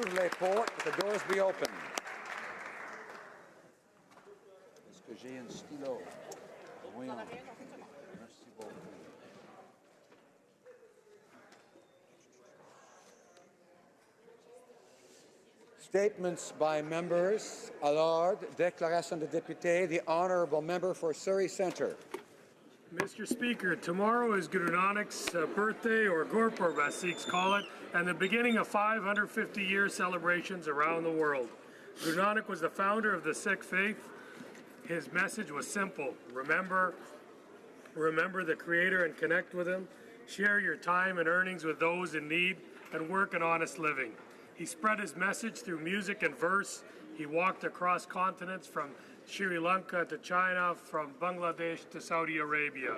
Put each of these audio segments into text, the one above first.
Ouvrez les portes. Let the doors be open. Est-ce que j'ai un stylo? Oui. Merci beaucoup. Statements by members. À l'ordre, déclaration de député. The honourable member for Surrey Centre. Mr. Speaker, tomorrow is Guru Nanak's birthday, or Gurpurb as Sikhs call it, and the beginning of 550-year celebrations around the world. Guru Nanak was the founder of the Sikh faith. His message was simple: remember the Creator and connect with Him. Share your time and earnings with those in need, and work an honest living. He spread his message through music and verse. He walked across continents from Sri Lanka to China, from Bangladesh to Saudi Arabia.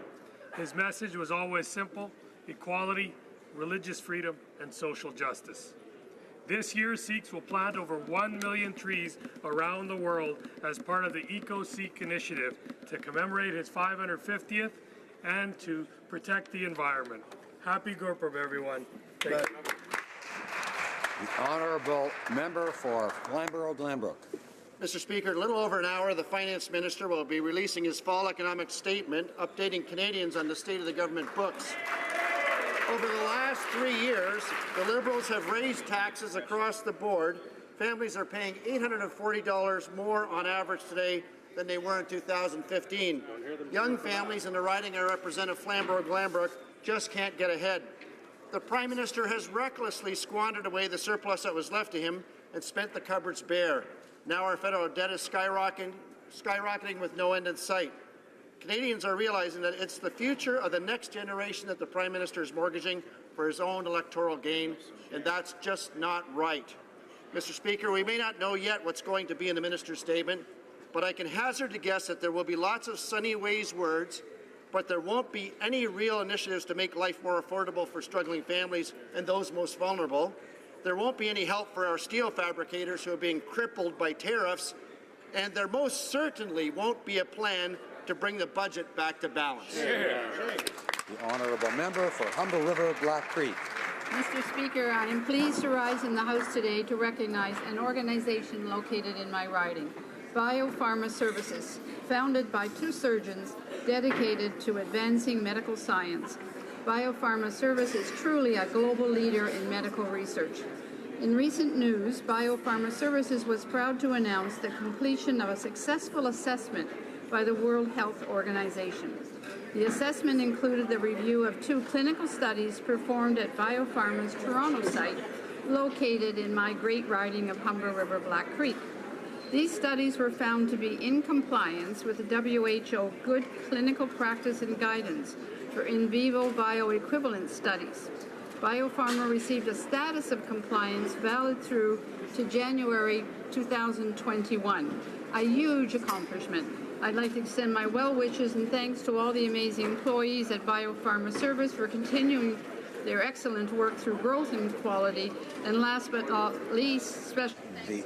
His message was always simple: equality, religious freedom, and social justice. This year, Sikhs will plant over 1 million trees around the world as part of the HoC initiative to commemorate his 550th and to protect the environment. Happy Gurpurb, everyone. Thank you. The honourable member for Flamborough-Glanbrook. Mr. Speaker, in a little over an hour, the Finance Minister will be releasing his fall economic statement, updating Canadians on the state of the government books. Over the last 3 years, the Liberals have raised taxes across the board. Families are paying $840 more on average today than they were in 2015. Young families in the riding I represent of Flamborough-Glanbrook just can't get ahead. The Prime Minister has recklessly squandered away the surplus that was left to him and spent the cupboards bare. Now our federal debt is skyrocketing with no end in sight. Canadians are realizing that it's the future of the next generation that the Prime Minister is mortgaging for his own electoral gain, and that's just not right. Mr. Speaker, we may not know yet what's going to be in the Minister's statement, but I can hazard to guess that there will be lots of sunny ways words, but there won't be any real initiatives to make life more affordable for struggling families and those most vulnerable. There won't be any help for our steel fabricators who are being crippled by tariffs, and there most certainly won't be a plan to bring the budget back to balance. The honourable member for Humber River, Black Creek. Mr. Speaker, I am pleased to rise in the House today to recognize an organization located in my riding, Biopharma Services, founded by 2 surgeons dedicated to advancing medical science. Biopharma Services is truly a global leader in medical research. In recent news, Biopharma Services was proud to announce the completion of a successful assessment by the World Health Organization. The assessment included the review of 2 clinical studies performed at Biopharma's Toronto site, located in my great riding of Humber River, Black Creek. These studies were found to be in compliance with the WHO Good Clinical Practice and Guidance for in vivo bioequivalence studies. Biopharma received a status of compliance valid through to January 2021, a huge accomplishment. I'd like to extend my well wishes and thanks to all the amazing employees at Biopharma Service for continuing their excellent work through growth and quality. And last but not least, The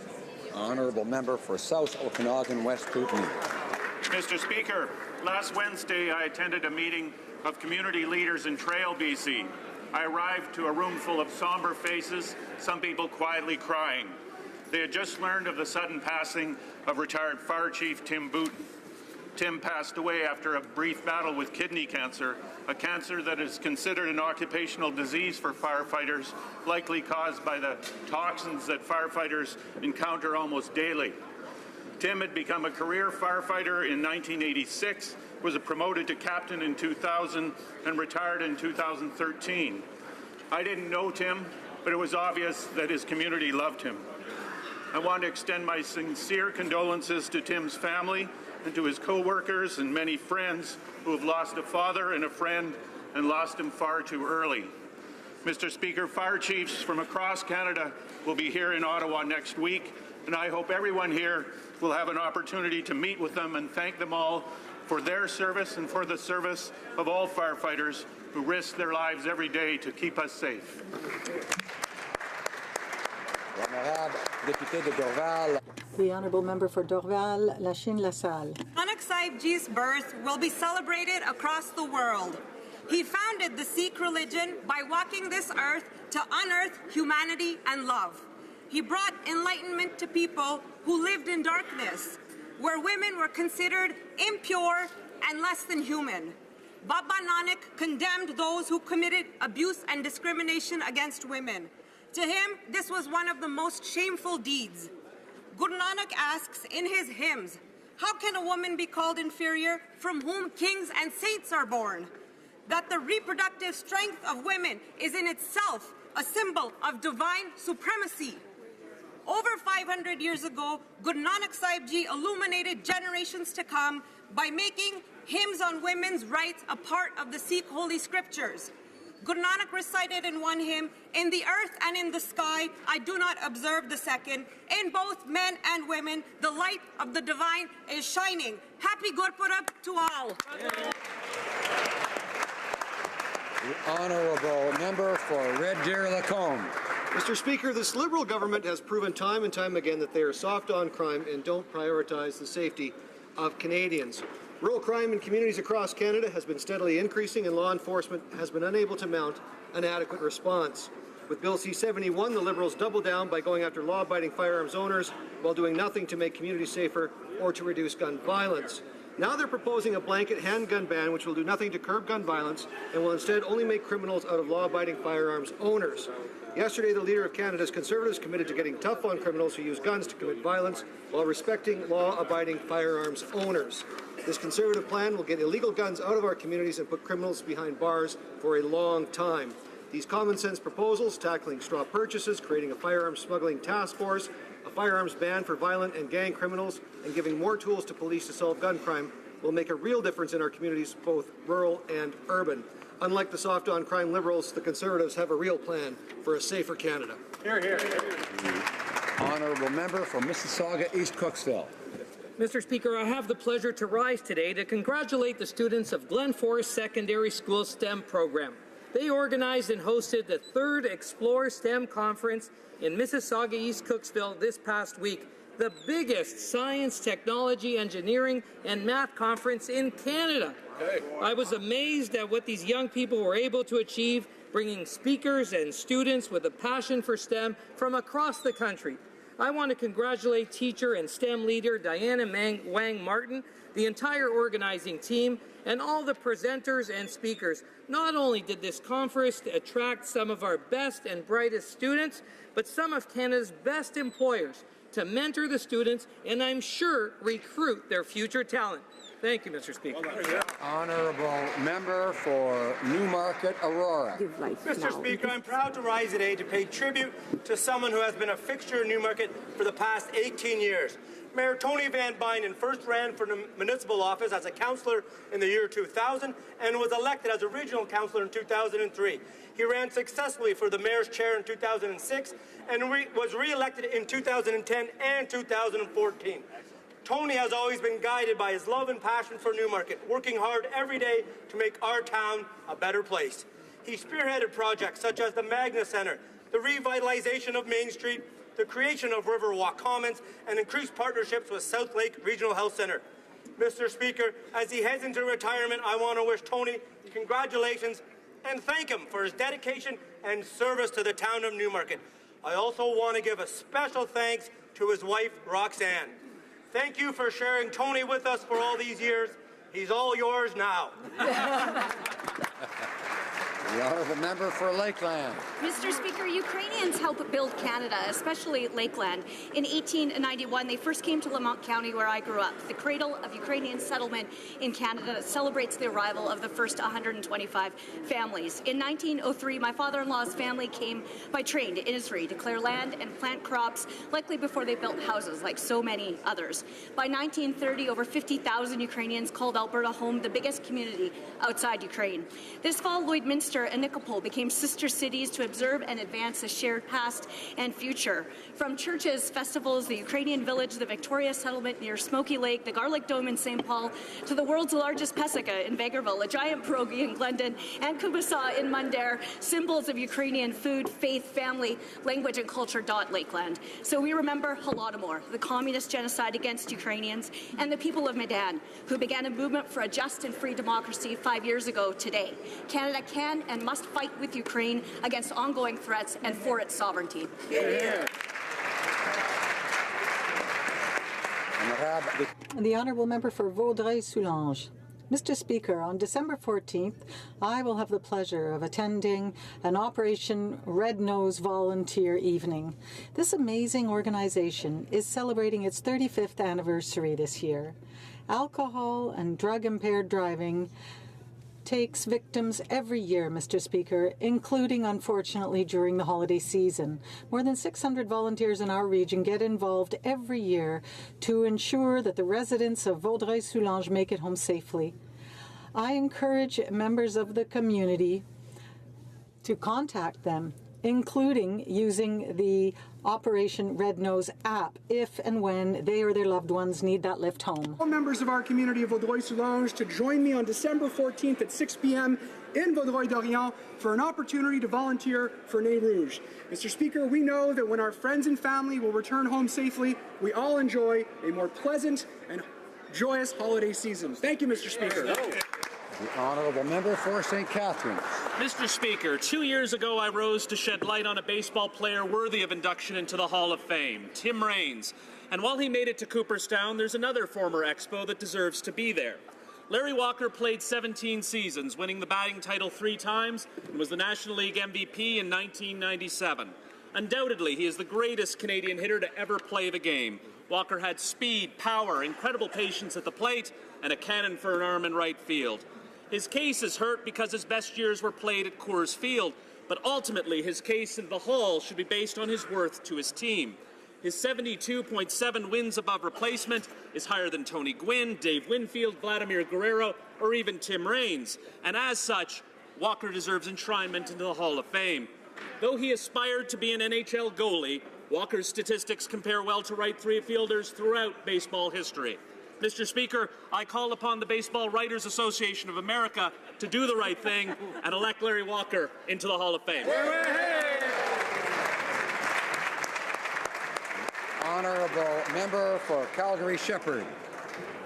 honourable member for South Okanagan, West Kootenay. Mr. Speaker, last Wednesday I attended a meeting of community leaders in Trail, BC. I arrived to a room full of somber faces, some people quietly crying. They had just learned of the sudden passing of retired Fire Chief Tim Booten. Tim passed away after a brief battle with kidney cancer, a cancer that is considered an occupational disease for firefighters, likely caused by the toxins that firefighters encounter almost daily. Tim had become a career firefighter in 1986, was promoted to captain in 2000, and retired in 2013. I didn't know Tim, but it was obvious that his community loved him. I want to extend my sincere condolences to Tim's family and to his co-workers and many friends who have lost a father and a friend and lost him far too early. Mr. Speaker, fire chiefs from across Canada will be here in Ottawa next week, and I hope everyone here will have an opportunity to meet with them and thank them all for their service and for the service of all firefighters who risk their lives every day to keep us safe. The honourable member for Dorval, Lachine-LaSalle. Nanak Sahib Ji's birth will be celebrated across the world. He founded the Sikh religion by walking this earth to unearth humanity and love. he brought enlightenment to people who lived in darkness, where women were considered impure and less than human. Baba Nanak condemned those who committed abuse and discrimination against women. To him, this was one of the most shameful deeds. Guru Nanak asks in his hymns, how can a woman be called inferior from whom kings and saints are born? That the reproductive strength of women is in itself a symbol of divine supremacy. Over 500 years ago, Guru Nanak Sahib Ji illuminated generations to come by making hymns on women's rights a part of the Sikh holy scriptures. Guru Nanak recited in one hymn, in the earth and in the sky, I do not observe the second. In both men and women, the light of the divine is shining. Happy Gurpurab to all. The honourable member for Red Deer Lacombe. Mr. Speaker, this Liberal government has proven time and time again that they are soft on crime and don't prioritize the safety of Canadians. Rural crime in communities across Canada has been steadily increasing, and law enforcement has been unable to mount an adequate response. With Bill C-71, the Liberals doubled down by going after law-abiding firearms owners while doing nothing to make communities safer or to reduce gun violence. Now they're proposing a blanket handgun ban which will do nothing to curb gun violence and will instead only make criminals out of law-abiding firearms owners. Yesterday, the Leader of Canada's Conservatives committed to getting tough on criminals who use guns to commit violence while respecting law-abiding firearms owners. This Conservative plan will get illegal guns out of our communities and put criminals behind bars for a long time. These common-sense proposals, tackling straw purchases, creating a firearms smuggling task force, a firearms ban for violent and gang criminals, and giving more tools to police to solve gun crime, will make a real difference in our communities, both rural and urban. Unlike the soft-on-crime Liberals, the Conservatives have a real plan for a safer Canada. Hear, hear. Honourable member for Mississauga East Cooksville. Mr. Speaker, I have the pleasure to rise today to congratulate the students of Glen Forest Secondary School STEM program. They organized and hosted the 3rd Explore STEM Conference in Mississauga East Cooksville this past week, the biggest science, technology, engineering, and math conference in Canada. I was amazed at what these young people were able to achieve, bringing speakers and students with a passion for STEM from across the country. I want to congratulate teacher and STEM leader Diana Wang Martin, the entire organizing team, and all the presenters and speakers. Not only did this conference attract some of our best and brightest students, but some of Canada's best employers to mentor the students and I'm sure recruit their future talent. Thank you, Mr. Speaker. Honourable member for Newmarket Aurora. Mr. Speaker, I'm proud to rise today to pay tribute to someone who has been a fixture in Newmarket for the past 18 years. Mayor Tony Van Bynen first ran for the municipal office as a councillor in the year 2000 and was elected as a regional councillor in 2003. He ran successfully for the mayor's chair in 2006 and was re-elected in 2010 and 2014. Tony has always been guided by his love and passion for Newmarket, working hard every day to make our town a better place. He spearheaded projects such as the Magna Centre, the revitalization of Main Street, the creation of Riverwalk Commons, and increased partnerships with South Lake Regional Health Centre. Mr. Speaker, as he heads into retirement, I want to wish Tony congratulations and thank him for his dedication and service to the town of Newmarket. I also want to give a special thanks to his wife, Roxanne. Thank you for sharing Tony with us for all these years. He's all yours now. The honourable member for Lakeland. Mr. Speaker, Ukrainians helped build Canada, especially Lakeland. In 1891, they first came to Lamont County, where I grew up, the cradle of Ukrainian settlement in Canada that celebrates the arrival of the first 125 families. In 1903, my father-in-law's family came by train to Innisfree to clear land and plant crops, likely before they built houses, like so many others. By 1930, over 50,000 Ukrainians called Alberta home, the biggest community outside Ukraine. This fall, Lloydminster and Nikopol became sister cities to observe and advance the shared past and future. From churches, festivals, the Ukrainian village, the Victoria settlement near Smoky Lake, the Garlic Dome in St. Paul, to the world's largest pesika in Vegreville, a giant pierogi in Glendon, and kubasa in Mundare, symbols of Ukrainian food, faith, family, language, and culture dot Lakeland. So we remember Holodomor, the communist genocide against Ukrainians, and the people of Medan, who began a movement for a just and free democracy 5 years ago today. Canada can and must fight with Ukraine against ongoing threats and for its sovereignty. Yeah. The Honourable Member for Vaudreuil-Soulanges. Mr. Speaker, on December 14th, I will have the pleasure of attending an Operation Red Nose Volunteer Evening. This amazing organization is celebrating its 35th anniversary this year. Alcohol and drug-impaired driving takes victims every year, Mr. Speaker, including, unfortunately, during the holiday season. More than 600 volunteers in our region get involved every year to ensure that the residents of Vaudreuil-Soulanges make it home safely. I encourage members of the community to contact them, including using the Operation Red Nose app if and when they or their loved ones need that lift home. All members of our community of Vaudreuil-Soulanges to join me on December 14th at 6 p.m. in Vaudreuil-Dorion for an opportunity to volunteer for Nez Rouge. Mr. Speaker, we know that when our friends and family will return home safely, we all enjoy a more pleasant and joyous holiday season. Thank you, Mr. Speaker. The Honourable Member for St. Catharines. Mr. Speaker, 2 years ago I rose to shed light on a baseball player worthy of induction into the Hall of Fame, Tim Raines. And while he made it to Cooperstown, there's another former Expo that deserves to be there. Larry Walker played 17 seasons, winning the batting title 3 times, and was the National League MVP in 1997. Undoubtedly, he is the greatest Canadian hitter to ever play the game. Walker had speed, power, incredible patience at the plate, and a cannon for an arm in right field. His case is hurt because his best years were played at Coors Field, but ultimately his case in the Hall should be based on his worth to his team. His 72.7 wins above replacement is higher than Tony Gwynn, Dave Winfield, Vladimir Guerrero, or even Tim Raines, and as such, Walker deserves enshrinement into the Hall of Fame. Though he aspired to be an NHL goalie, Walker's statistics compare well to right fielders throughout baseball history. Mr. Speaker, I call upon the Baseball Writers Association of America to do the right thing and elect Larry Walker into the Hall of Fame. Honourable Member for Calgary-Shepherd.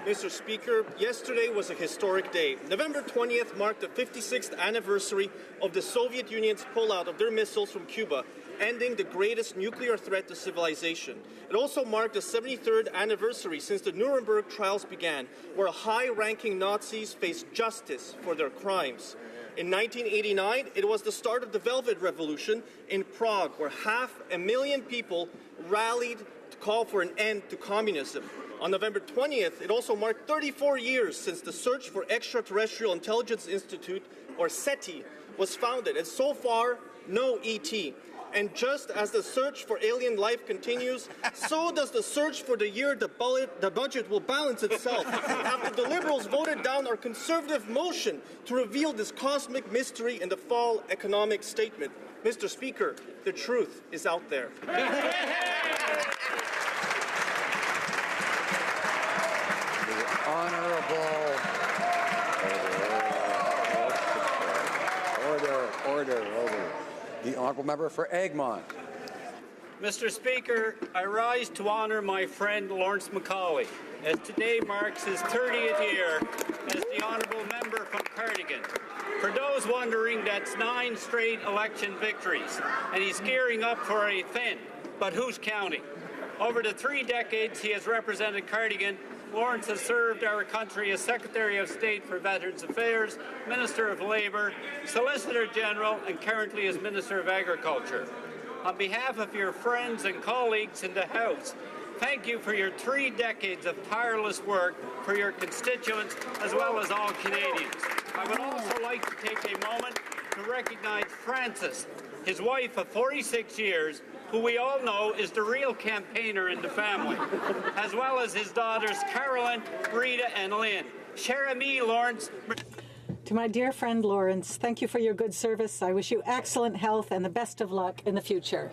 Mr. Speaker, yesterday was a historic day. November 20th marked the 56th anniversary of the Soviet Union's pullout of their missiles from Cuba, ending the greatest nuclear threat to civilization. It also marked the 73rd anniversary since the Nuremberg trials began, where high-ranking Nazis faced justice for their crimes. In 1989, it was the start of the Velvet Revolution in Prague, where 500,000 people rallied to call for an end to communism. On November 20th, it also marked 34 years since the Search for Extraterrestrial Intelligence Institute, or SETI, was founded, and so far, no ET. And just as the search for alien life continues, so does the search for the year the budget will balance itself. After the Liberals voted down our Conservative motion to reveal this cosmic mystery in the fall economic statement. Mr. Speaker, the truth is out there. Order. The Honourable Member for Egmont. Mr. Speaker, I rise to honour my friend Lawrence Macaulay, as today marks his 30th year as the Honourable Member from Cardigan. For those wondering, that's 9 straight election victories, and he's gearing up for a 10th, but who's counting? Over the 3 decades he has represented Cardigan, Lawrence has served our country as Secretary of State for Veterans Affairs, Minister of Labour, Solicitor General, and currently as Minister of Agriculture. On behalf of your friends and colleagues in the House, thank you for your 3 decades of tireless work for your constituents as well as all Canadians. I would also like to take a moment to recognize Frances, his wife of 46 years, who we all know is the real campaigner in the family, as well as his daughters Carolyn, Rita, and Lynn. Cher ami, Lawrence. To my dear friend Lawrence, thank you for your good service. I wish you excellent health and the best of luck in the future.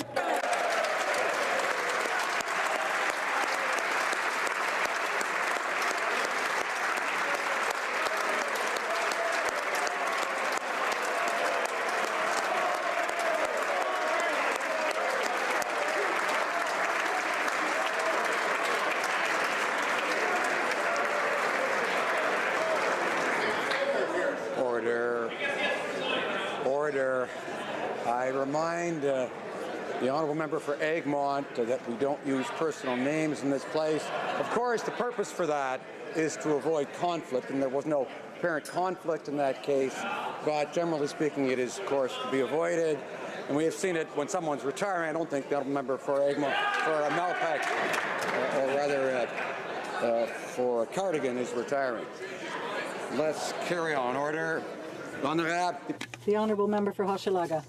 Order. I remind the honourable member for Egmont, that we don't use personal names in this place. Of course, the purpose for that is to avoid conflict, and there was no apparent conflict in that case, but generally speaking, it is, of course, to be avoided. And we have seen it when someone's retiring. I don't think the honourable member for Egmont, for Malpeque, or rather for Cardigan is retiring. Let's carry on. Order. The honourable member for Hochelaga.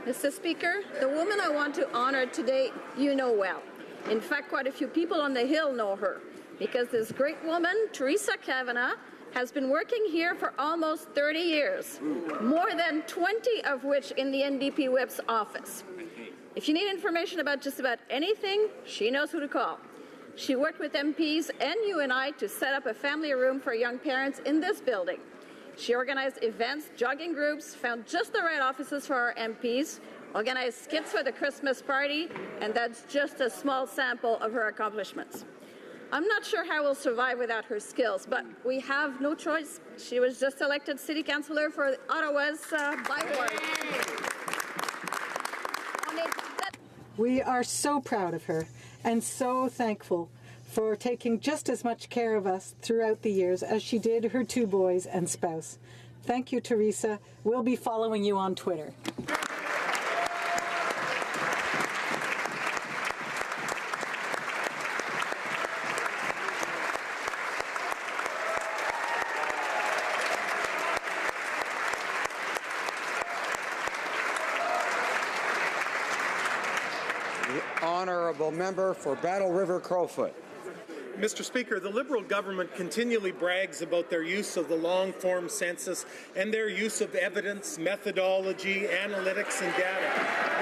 Mr. Speaker, the woman I want to honor today, you know well. In fact, quite a few people on the Hill know her, because this great woman, Teresa Kavanagh, has been working here for almost 30 years, more than 20 of which in the NDP Whip's office. If you need information about just about anything, she knows who to call. She worked with MPs and you and I to set up a family room for young parents in this building. She organized events, jogging groups, found just the right offices for our MPs, organized skits for the Christmas party, and that's just a small sample of her accomplishments. I'm not sure how we'll survive without her skills, but we have no choice. She was just elected city councillor for Ottawa's by-ward. We are so proud of her and so thankful for taking just as much care of us throughout the years as she did her two boys and spouse. Thank you, Teresa. We'll be following you on Twitter. Honourable member for Battle River Crowfoot. Mr. Speaker, the Liberal government continually brags about their use of the long-form census and their use of evidence, methodology, analytics, and data.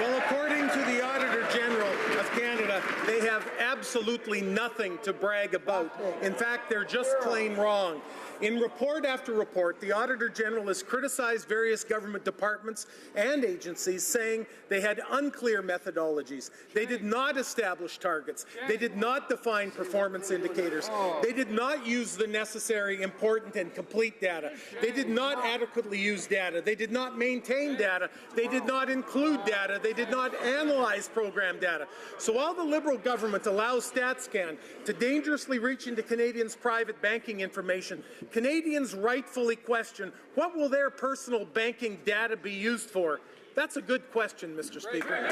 Well, according to the Auditor General of Canada, they have absolutely nothing to brag about. In fact, they're just plain wrong. In report after report, the Auditor General has criticized various government departments and agencies, saying they had unclear methodologies. They did not establish targets. They did not define performance indicators. They did not use the necessary, important, and complete data. They did not adequately use data. They did not maintain data. They did not include data. They did not analyze program data. So while the Liberal government allows StatScan to dangerously reach into Canadians' private banking information, Canadians rightfully question, what will their personal banking data be used for? That's a good question, Mr. Speaker.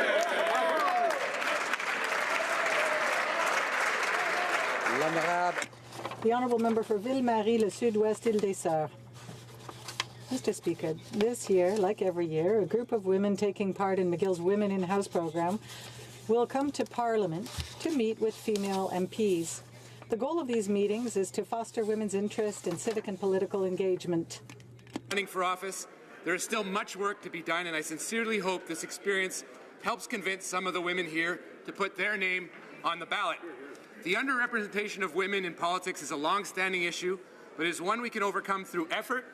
The honourable member for Ville-Marie, le Sud-Ouest, Île-des-Sœurs. Mr. Speaker, this year, like every year, a group of women taking part in McGill's Women in House program will come to Parliament to meet with female MPs. The goal of these meetings is to foster women's interest in civic and political engagement. Running for office, there is still much work to be done, and I sincerely hope this experience helps convince some of the women here to put their name on the ballot. The underrepresentation of women in politics is a long-standing issue, but is one we can overcome through effort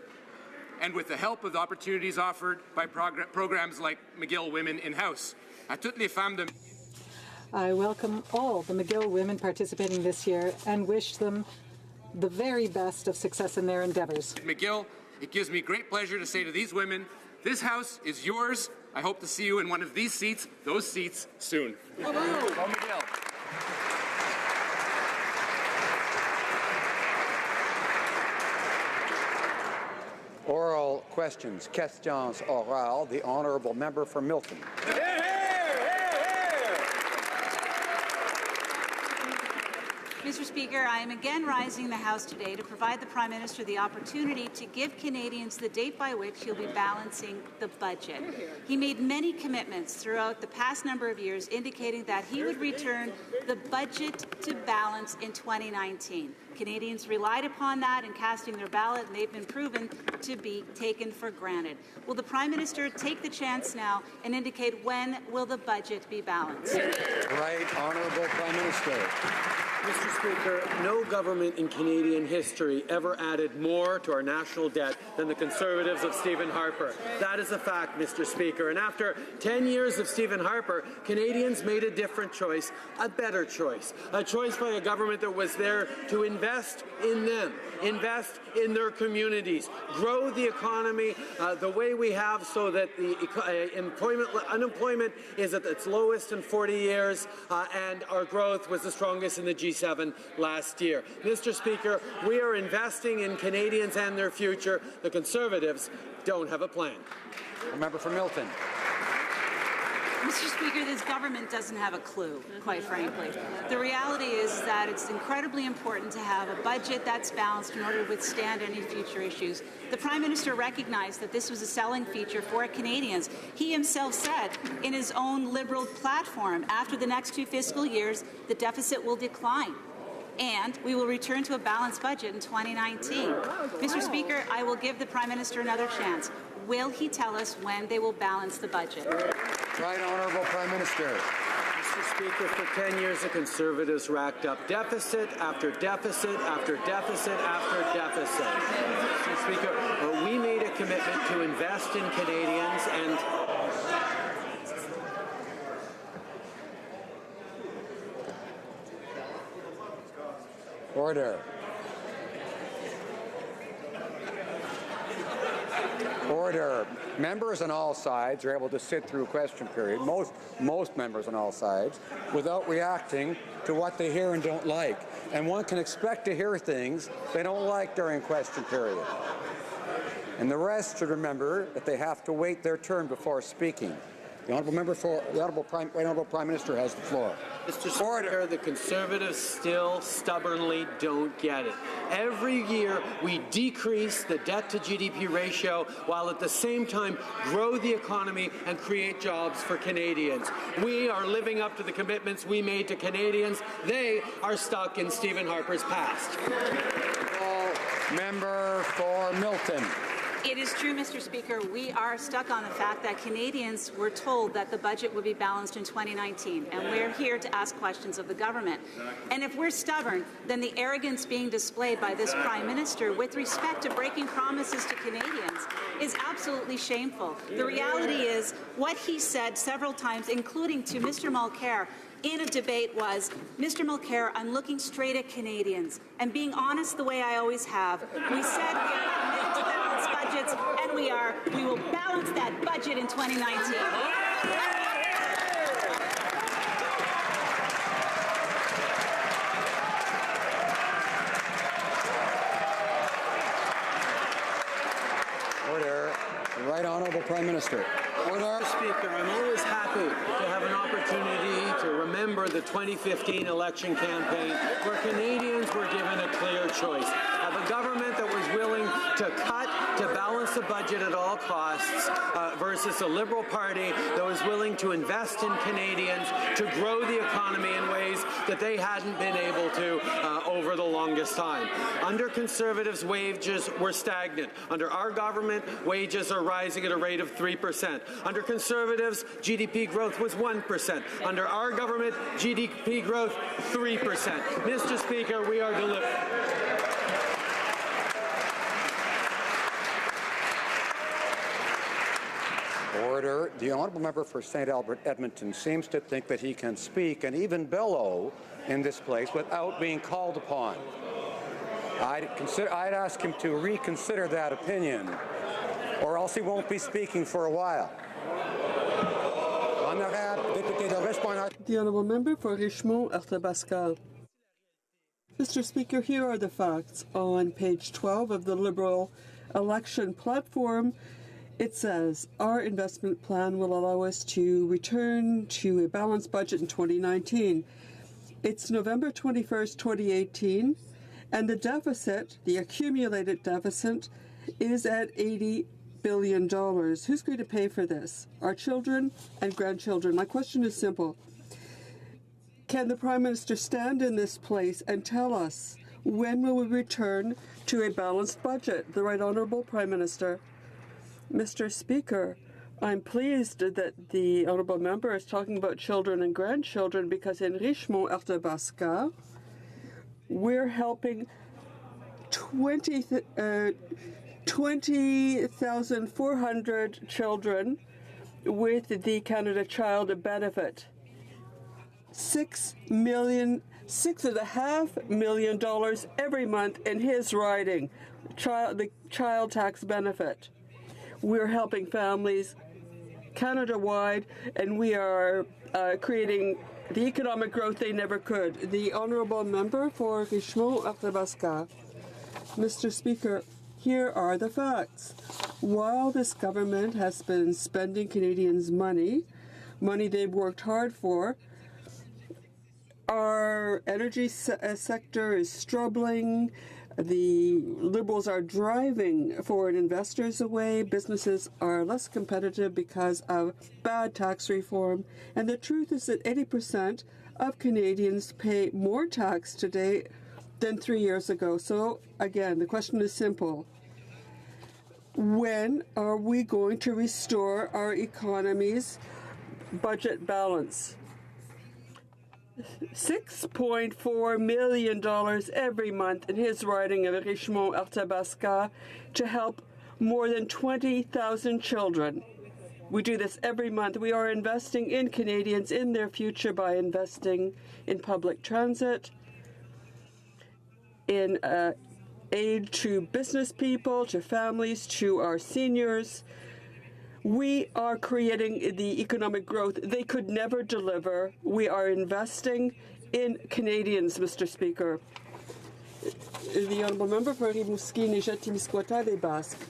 and with the help of the opportunities offered by programs like McGill Women in House. À toutes les femmes de I welcome all the McGill women participating this year and wish them the very best of success in their endeavours. McGill, it gives me great pleasure to say to these women, this House is yours. I hope to see you in one of these seats, those seats, soon. Go McGill. Oral questions. Questions orales. The honourable member for Milton. Mr. Speaker, I am again rising in the House today to provide the Prime Minister the opportunity to give Canadians the date by which he'll be balancing the budget. He made many commitments throughout the past number of years indicating that he would return the budget to balance in 2019. Canadians relied upon that in casting their ballot, and they've been proven to be taken for granted. Will the Prime Minister take the chance now and indicate when will the budget be balanced? Right, Honourable Prime Minister. Mr. Speaker, no government in Canadian history ever added more to our national debt than the Conservatives of Stephen Harper. That is a fact, Mr. Speaker. And after 10 years of Stephen Harper, Canadians made a different choice, a better choice, a choice by a government that was there to invest invest in them, invest in their communities, grow the economy the way we have so that the unemployment is at its lowest in 40 years and our growth was the strongest in the G7 last year. Mr. Speaker, we are investing in Canadians and their future. The Conservatives don't have a plan. A member for Milton. Mr. Speaker, this government doesn't have a clue, quite frankly. The reality is that it's incredibly important to have a budget that's balanced in order to withstand any future issues. The Prime Minister recognized that this was a selling feature for Canadians. He himself said in his own Liberal platform, after the next 2 fiscal years, the deficit will decline. And we will return to a balanced budget in 2019. Mr. Speaker, I will give the Prime Minister another chance. Will he tell us when they will balance the budget? Right Honourable Prime Minister. Mr. Speaker, for 10 years, the Conservatives racked up deficit after deficit after deficit after deficit. Mr. Speaker, we made a commitment to invest in Canadians and Order. Order. Members on all sides are able to sit through question period, most members on all sides, without reacting to what they hear and don't like. And one can expect to hear things they don't like during question period. And the rest should remember that they have to wait their turn before speaking. The Honourable Prime Minister has the floor. Mr. Speaker, the Conservatives still stubbornly don't get it. Every year we decrease the debt-to-GDP ratio while at the same time grow the economy and create jobs for Canadians. We are living up to the commitments we made to Canadians. They are stuck in Stephen Harper's past. Member for Milton. It is true, Mr. Speaker, we are stuck on the fact that Canadians were told that the budget would be balanced in 2019, and we're here to ask questions of the government. And if we're stubborn, then the arrogance being displayed by this Prime Minister with respect to breaking promises to Canadians is absolutely shameful. The reality is what he said several times, including to Mr. Mulcair, in a debate was, Mr. Mulcair, I'm looking straight at Canadians and being honest the way I always have. We said we are committed to balanced budgets, and we are. We will balance that budget in 2019. Order. The Right Honourable Prime Minister. Order. Mr. Speaker, I'm always happy to have an opportunity to remember the 2015 election campaign where Canadians were given a clear choice of a government that was willing to cut to balance the budget at all costs versus a Liberal Party that was willing to invest in Canadians to grow the economy in ways that they hadn't been able to over the longest time. Under Conservatives, wages were stagnant. Under our government, wages are rising at a rate of 3%. Under Conservatives, GDP growth was 1%. Under our government, GDP growth 3%. Mr. Speaker, we are delivering. Order. The Honourable Member for St. Albert Edmonton seems to think that he can speak and even bellow in this place without being called upon. I'd ask him to reconsider that opinion, or else he won't be speaking for a while. The Honourable Member for Richmond-Arthabasca. Mr. Speaker, here are the facts. On page 12 of the Liberal election platform, it says, our investment plan will allow us to return to a balanced budget in 2019. It's November 21st, 2018, and the deficit, the accumulated deficit, is at $80 billion. Who's going to pay for this? Our children and grandchildren. My question is simple. Can the Prime Minister stand in this place and tell us when will we return to a balanced budget? The Right Honourable Prime Minister. Mr. Speaker, I'm pleased that the Honourable Member is talking about children and grandchildren because in Richmond-Arthabasca, we're helping 20,400 children with the Canada Child Benefit. 6 million $6.5 million every month in his riding, the child tax benefit. We're helping families Canada-wide, and we are creating the economic growth they never could. The Honourable Member for Richmond-Athabasca. Mr. Speaker, here are the facts. While this government has been spending Canadians' money they've worked hard for, our energy sector is struggling. The Liberals are driving foreign investors away. Businesses are less competitive because of bad tax reform. And the truth is that 80% of Canadians pay more tax today than 3 years ago. So, again, the question is simple. When are we going to restore our economy's budget balance? $6.4 million every month in his riding of Richmond-Athabasca to help more than 20,000 children. We do this every month. We are investing in Canadians, in their future, by investing in public transit, in aid to business people, to families, to our seniors. We are creating the economic growth they could never deliver. We are investing in Canadians, Mr. Speaker. The Honourable Member for Rimouski, Néja-Témiscouata des Basques.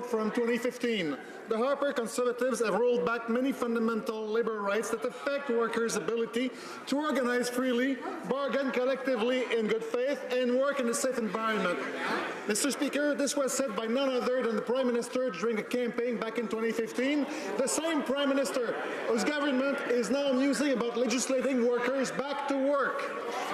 From 2015, the Harper Conservatives have rolled back many fundamental labor rights that affect workers' ability to organize freely, bargain collectively in good faith, and work in a safe environment. Mr. Speaker, this was said by none other than the Prime Minister during a campaign back in 2015, the same Prime Minister whose government is now musing about legislating workers back to work.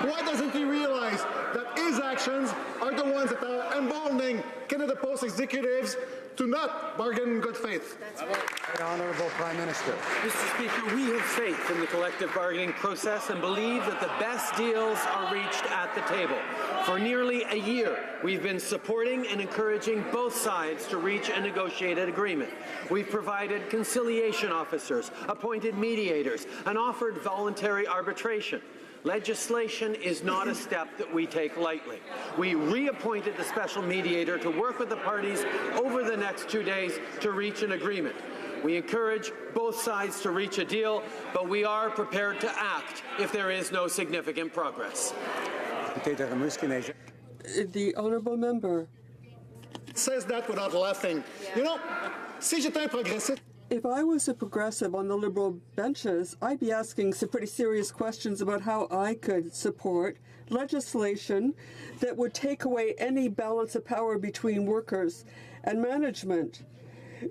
Why doesn't he realize that his actions are the ones that are emboldening Canada Post executives to not bargain in good faith? Right, Honourable Prime Minister. Mr. Speaker, we have faith in the collective bargaining process and believe that the best deals are reached at the table. For nearly a year, we've been supporting and encouraging both sides to reach a negotiated agreement. We've provided conciliation officers, appointed mediators, and offered voluntary arbitration. Legislation is not a step that we take lightly. We reappointed the special mediator to work with the parties over the next 2 days to reach an agreement. We encourage both sides to reach a deal, but we are prepared to act if there is no significant progress. The Honourable Member. Says that without laughing. You know, si j'étais un progressiste, if I was a progressive on the Liberal benches, I'd be asking some pretty serious questions about how I could support legislation that would take away any balance of power between workers and management,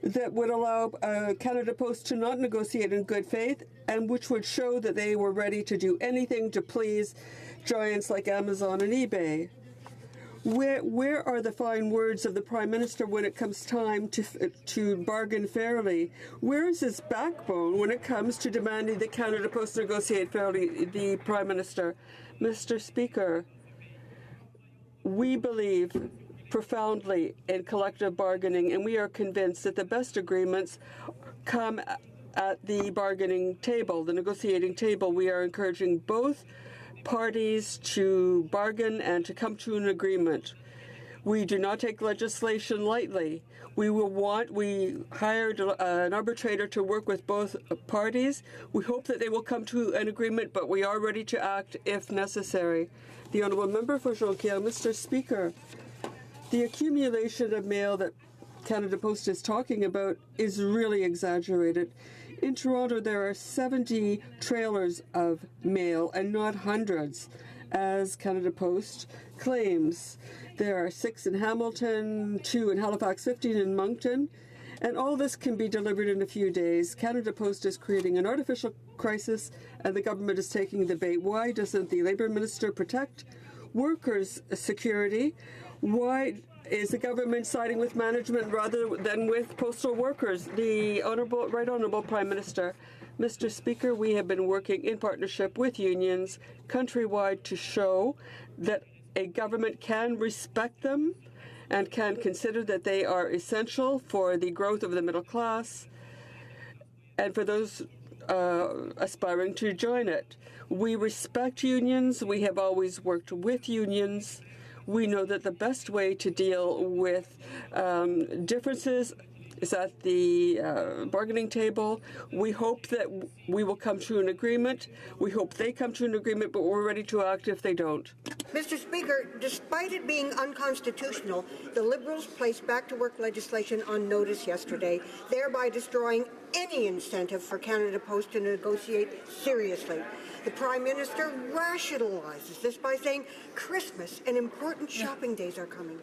that would allow Canada Post to not negotiate in good faith, and which would show that they were ready to do anything to please giants like Amazon and eBay. Where are the fine words of the Prime Minister when it comes time to bargain fairly? Where is his backbone when it comes to demanding that Canada Post negotiate fairly, the Prime Minister? Mr. Speaker, we believe profoundly in collective bargaining, and we are convinced that the best agreements come at the bargaining table, the negotiating table. We are encouraging both parties to bargain and to come to an agreement. We do not take legislation lightly. We hired an arbitrator to work with both parties. We hope that they will come to an agreement, but we are ready to act if necessary. The Honourable Member for Jonquière. Mr. Speaker, the accumulation of mail that Canada Post is talking about is really exaggerated. In Toronto, there are 70 trailers of mail and not hundreds, as Canada Post claims. There are 6 in Hamilton, 2 in Halifax, 15 in Moncton, and all this can be delivered in a few days. Canada Post is creating an artificial crisis, and the government is taking the bait. Why doesn't the Labour Minister protect workers' security? Why is the government siding with management rather than with postal workers? The Right Honourable Prime Minister. Mr. Speaker, we have been working in partnership with unions countrywide to show that a government can respect them and can consider that they are essential for the growth of the middle class and for those aspiring to join it. We respect unions. We have always worked with unions. We know that the best way to deal with differences is at the bargaining table. We hope that we will come to an agreement. We hope they come to an agreement, but we're ready to act if they don't. Mr. Speaker, despite it being unconstitutional, the Liberals placed back-to-work legislation on notice yesterday, thereby destroying any incentive for Canada Post to negotiate seriously. The Prime Minister rationalizes this by saying Christmas and important shopping days are coming.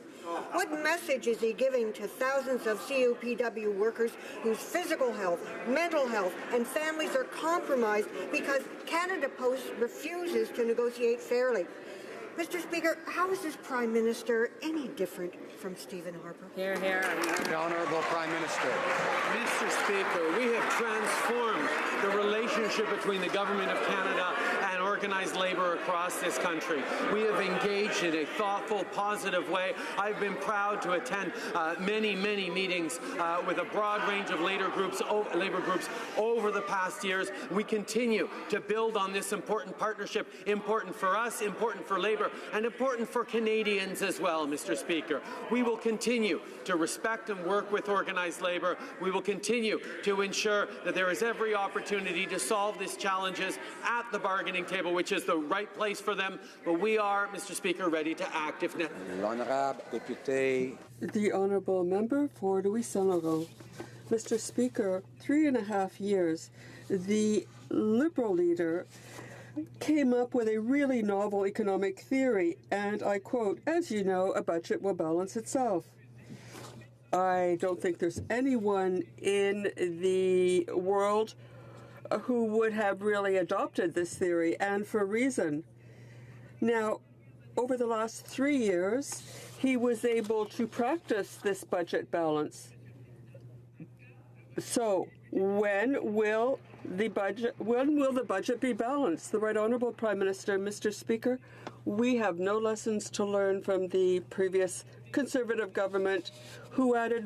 What message is he giving to thousands of CUPW workers whose physical health, mental health, and families are compromised because Canada Post refuses to negotiate fairly? Mr. Speaker, how is this Prime Minister any different from Stephen Harper? Hear, hear. The Honourable Prime Minister. Mr. Speaker, we have transformed the relationship between the Government of Canada and organized labour across this country. We have engaged in a thoughtful, positive way. I've been proud to attend many meetings with a broad range of labour groups over the past years. We continue to build on this important partnership, important for us, important for labour, and important for Canadians as well, Mr. Speaker. We will continue to respect and work with organized labour. We will continue to ensure that there is every opportunity to solve these challenges at the bargaining table, which is the right place for them. But we are, Mr. Speaker, ready to act if necessary. L'honorable député. The Honourable Member for Louis-Saint-Laurent. Mr. Speaker, 3.5 years, the Liberal leader came up with a really novel economic theory, and I quote, "As you know, a budget will balance itself." I don't think there's anyone in the world who would have really adopted this theory, and for a reason. Now, over the last 3 years, he was able to practice this budget balance. So, when will the budget be balanced? The Right Honourable Prime Minister, Mr. Speaker, we have no lessons to learn from the previous Conservative government who added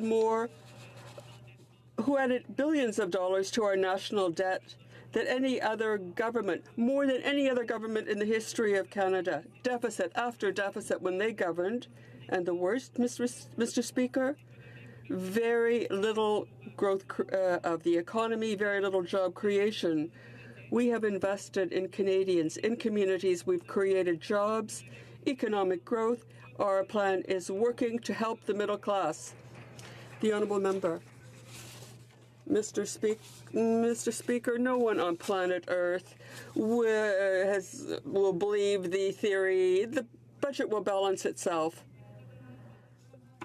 billions of dollars to our national debt than any other government, more than any other government in the history of Canada, deficit after deficit when they governed. And the worst, Mr. Speaker, very little growth of the economy, very little job creation. We have invested in Canadians, in communities. We've created jobs, economic growth. Our plan is working to help the middle class. The Honourable Member. Mr. Speaker, no one on planet Earth will believe the theory the budget will balance itself.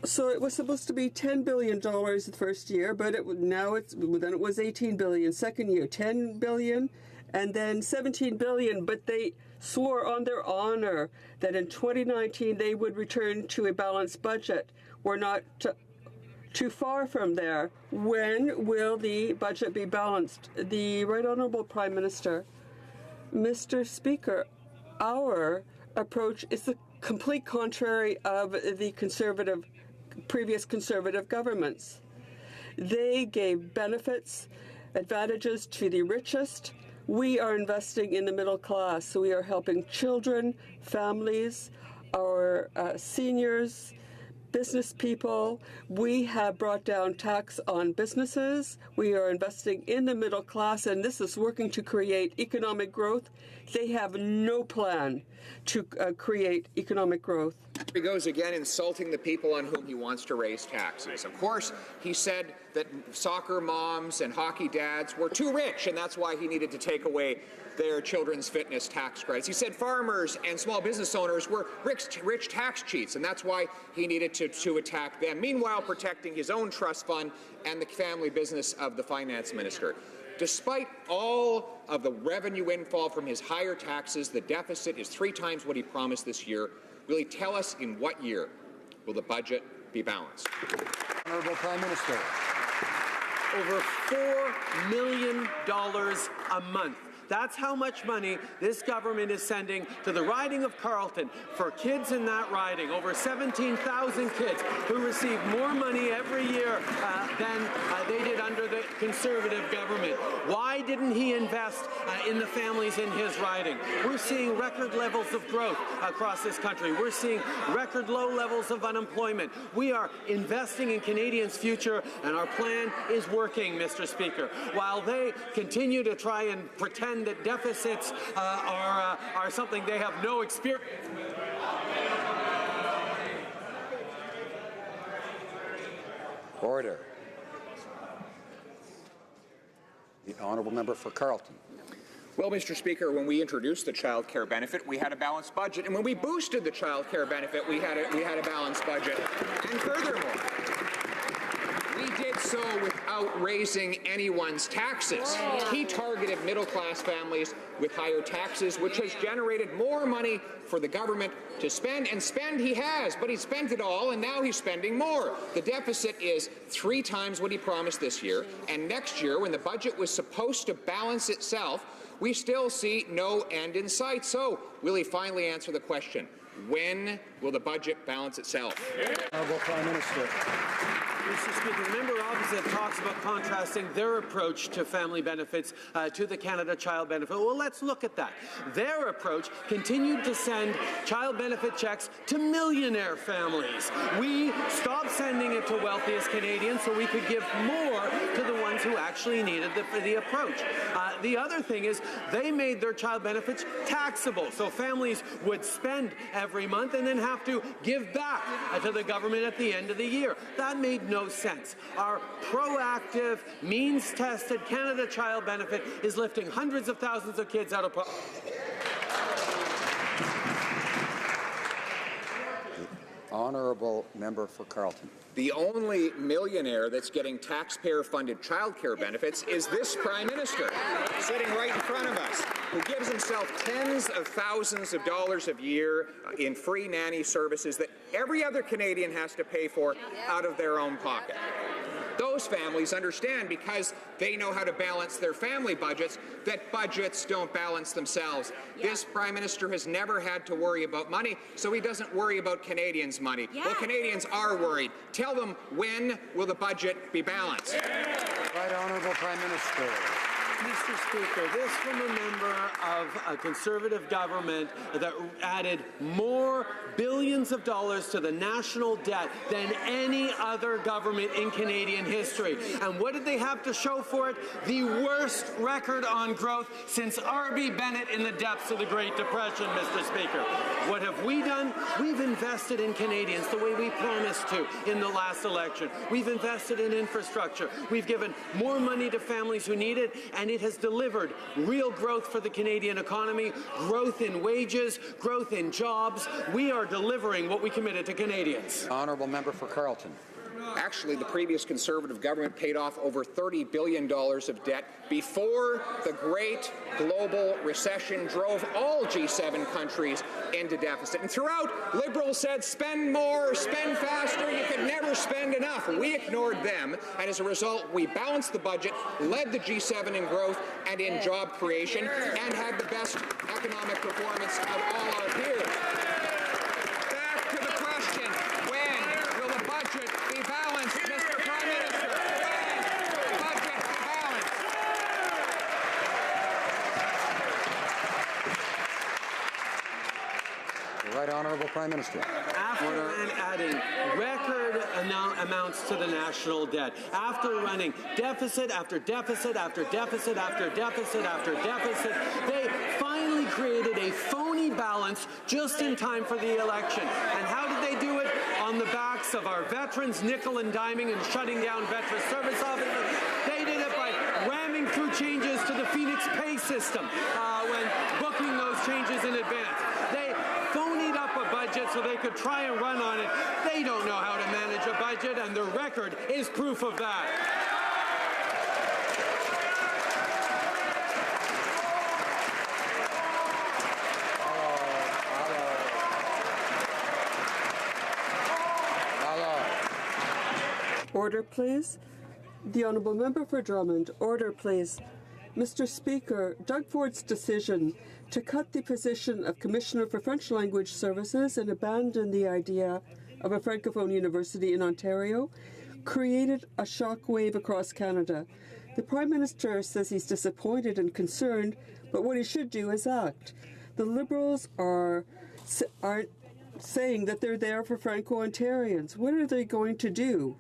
So it was supposed to be $10 billion the first year, but then it was $18 billion. Second year, $10 billion, and then $17 billion. But they swore on their honor that in 2019 they would return to a balanced budget. We're not too far from there. When will the budget be balanced? The Right Honourable Prime Minister. Mr. Speaker, our approach is the complete contrary of the previous Conservative governments. They gave benefits, advantages to the richest. We are investing in the middle class. So we are helping children, families, our seniors, business people. We have brought down tax on businesses. We are investing in the middle class, and this is working to create economic growth. They have no plan to create economic growth. He goes again insulting the people on whom he wants to raise taxes. Of course, he said that soccer moms and hockey dads were too rich, and that's why he needed to take away their children's fitness tax credits. He said farmers and small business owners were rich tax cheats, and that's why he needed to attack them, meanwhile protecting his own trust fund and the family business of the finance minister. Despite all of the revenue windfall from his higher taxes, the deficit is 3 times what he promised this year. Will he tell us in what year will the budget be balanced? Honourable Prime Minister. Over $4 million a month That's how much money this government is sending to the riding of Carleton for kids in that riding. Over 17,000 kids who receive more money every year than they did under the Conservative government. Why didn't he invest in the families in his riding? We're seeing record levels of growth across this country. We're seeing record low levels of unemployment. We are investing in Canadians' future, and our plan is working, Mr. Speaker. While they continue to try and pretend that deficits are something they have no experience with. Order. The honourable member for Carleton. Well, Mr. Speaker, when we introduced the child care benefit, we had a balanced budget, and when we boosted the child care benefit, we had a balanced budget. And furthermore, we did so without raising anyone's taxes. He targeted middle-class families with higher taxes, which has generated more money for the government to spend, and spend he has, but he spent it all, and now he's spending more. The deficit is 3 times what he promised this year, and next year, when the budget was supposed to balance itself, we still see no end in sight. So, will he finally answer the question, when will the budget balance itself? Honourable Prime Minister. Mr. Speaker, the member opposite talks about contrasting their approach to family benefits to the Canada Child Benefit. Well, let's look at that. Their approach continued to send child benefit checks to millionaire families. We stopped sending it to wealthiest Canadians so we could give more to the ones who actually needed the approach. The other thing is they made their child benefits taxable, so families would spend every month and then have to give back to the government at the end of the year. That made no sense. Our proactive, means-tested Canada Child Benefit is lifting hundreds of thousands of kids out of poverty. Honourable member for Carleton. The only millionaire that's getting taxpayer-funded childcare benefits is this Prime Minister, sitting right in front of us, who gives himself tens of thousands of dollars a year in free nanny services that every other Canadian has to pay for out of their own pocket. Those families understand, because they know how to balance their family budgets, that budgets don't balance themselves. This Prime Minister has never had to worry about money, so he doesn't worry about Canadians' money. Well, Canadians are worried. Tell them, when will the budget be balanced? Right Honourable Prime Minister. Mr. Speaker, this from a member of a Conservative government that added more billions of dollars to the national debt than any other government in Canadian history. And what did they have to show for it? The worst record on growth since R.B. Bennett in the depths of the Great Depression, Mr. Speaker. What have we done? We've invested in Canadians the way we promised to in the last election. We've invested in infrastructure. We've given more money to families who need it, and it has delivered real growth for the Canadian economy, growth in wages, growth in jobs. We are delivering what we committed to Canadians. Honourable member for Carleton. Actually, the previous Conservative government paid off over $30 billion of debt before the great global recession drove all G7 countries into deficit. And throughout, Liberals said, spend more, spend faster, you could never spend enough. We ignored them, and as a result, we balanced the budget, led the G7 in growth and in job creation, and had the best economic performance of all our peers. Back to the question, when will the budget be balanced, Mr. Prime Minister? When? Budget balanced. The Right Honourable Prime Minister. After adding record amounts to the national debt, after running deficit after deficit after deficit after deficit after deficit, they finally created a phony balance just in time for the election. And how did they do it? On the backs of our veterans, nickel and diming and shutting down veteran service offices. They did it by ramming through changes to the Phoenix pay system when booking those changes in advance. They phonied up a budget so they could try and run on it. They don't know how to manage a budget, and the record is proof of that. Order, please. The honourable member for Drummond. Order, please. Mr. Speaker, Doug Ford's decision to cut the position of Commissioner for French Language Services and abandon the idea of a Francophone university in Ontario created a shockwave across Canada. The Prime Minister says he's disappointed and concerned, but what he should do is act. The Liberals are saying that they're there for Franco-Ontarians. What are they going to do?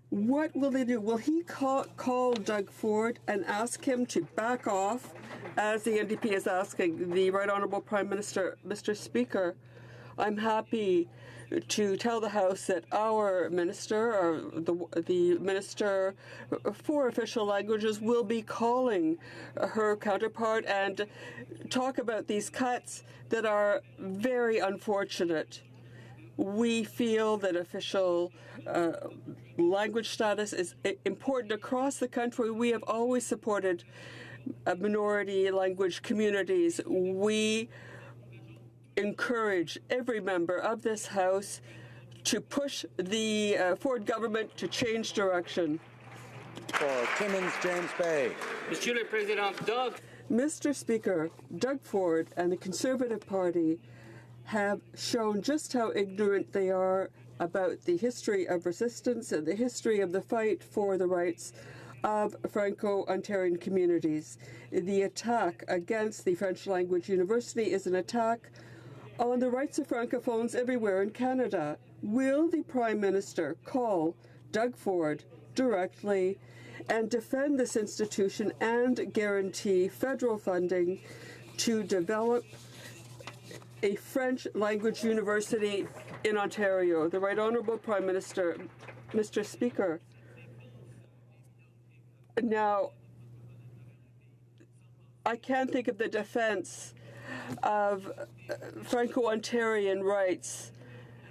What will they do? Will he call Doug Ford and ask him to back off, as the NDP is asking the Right Honourable Prime Minister? Mr. Speaker, I'm happy to tell the House that our minister, or the Minister for Official Languages, will be calling her counterpart and talk about these cuts that are very unfortunate. We feel that official language status is important across the country. We have always supported minority language communities. We encourage every member of this House to push the Ford government to change direction. For Timmins, James Bay. Monsieur le Président, Doug. Mr. Speaker, Doug Ford and the Conservative Party have shown just how ignorant they are about the history of resistance and the history of the fight for the rights of Franco-Ontarian communities. The attack against the French Language University is an attack on the rights of Francophones everywhere in Canada. Will the Prime Minister call Doug Ford directly and defend this institution and guarantee federal funding to develop a French language university in Ontario? The Right Honourable Prime Minister. Mr. Speaker, now, I can't think of the defense of Franco-Ontarian rights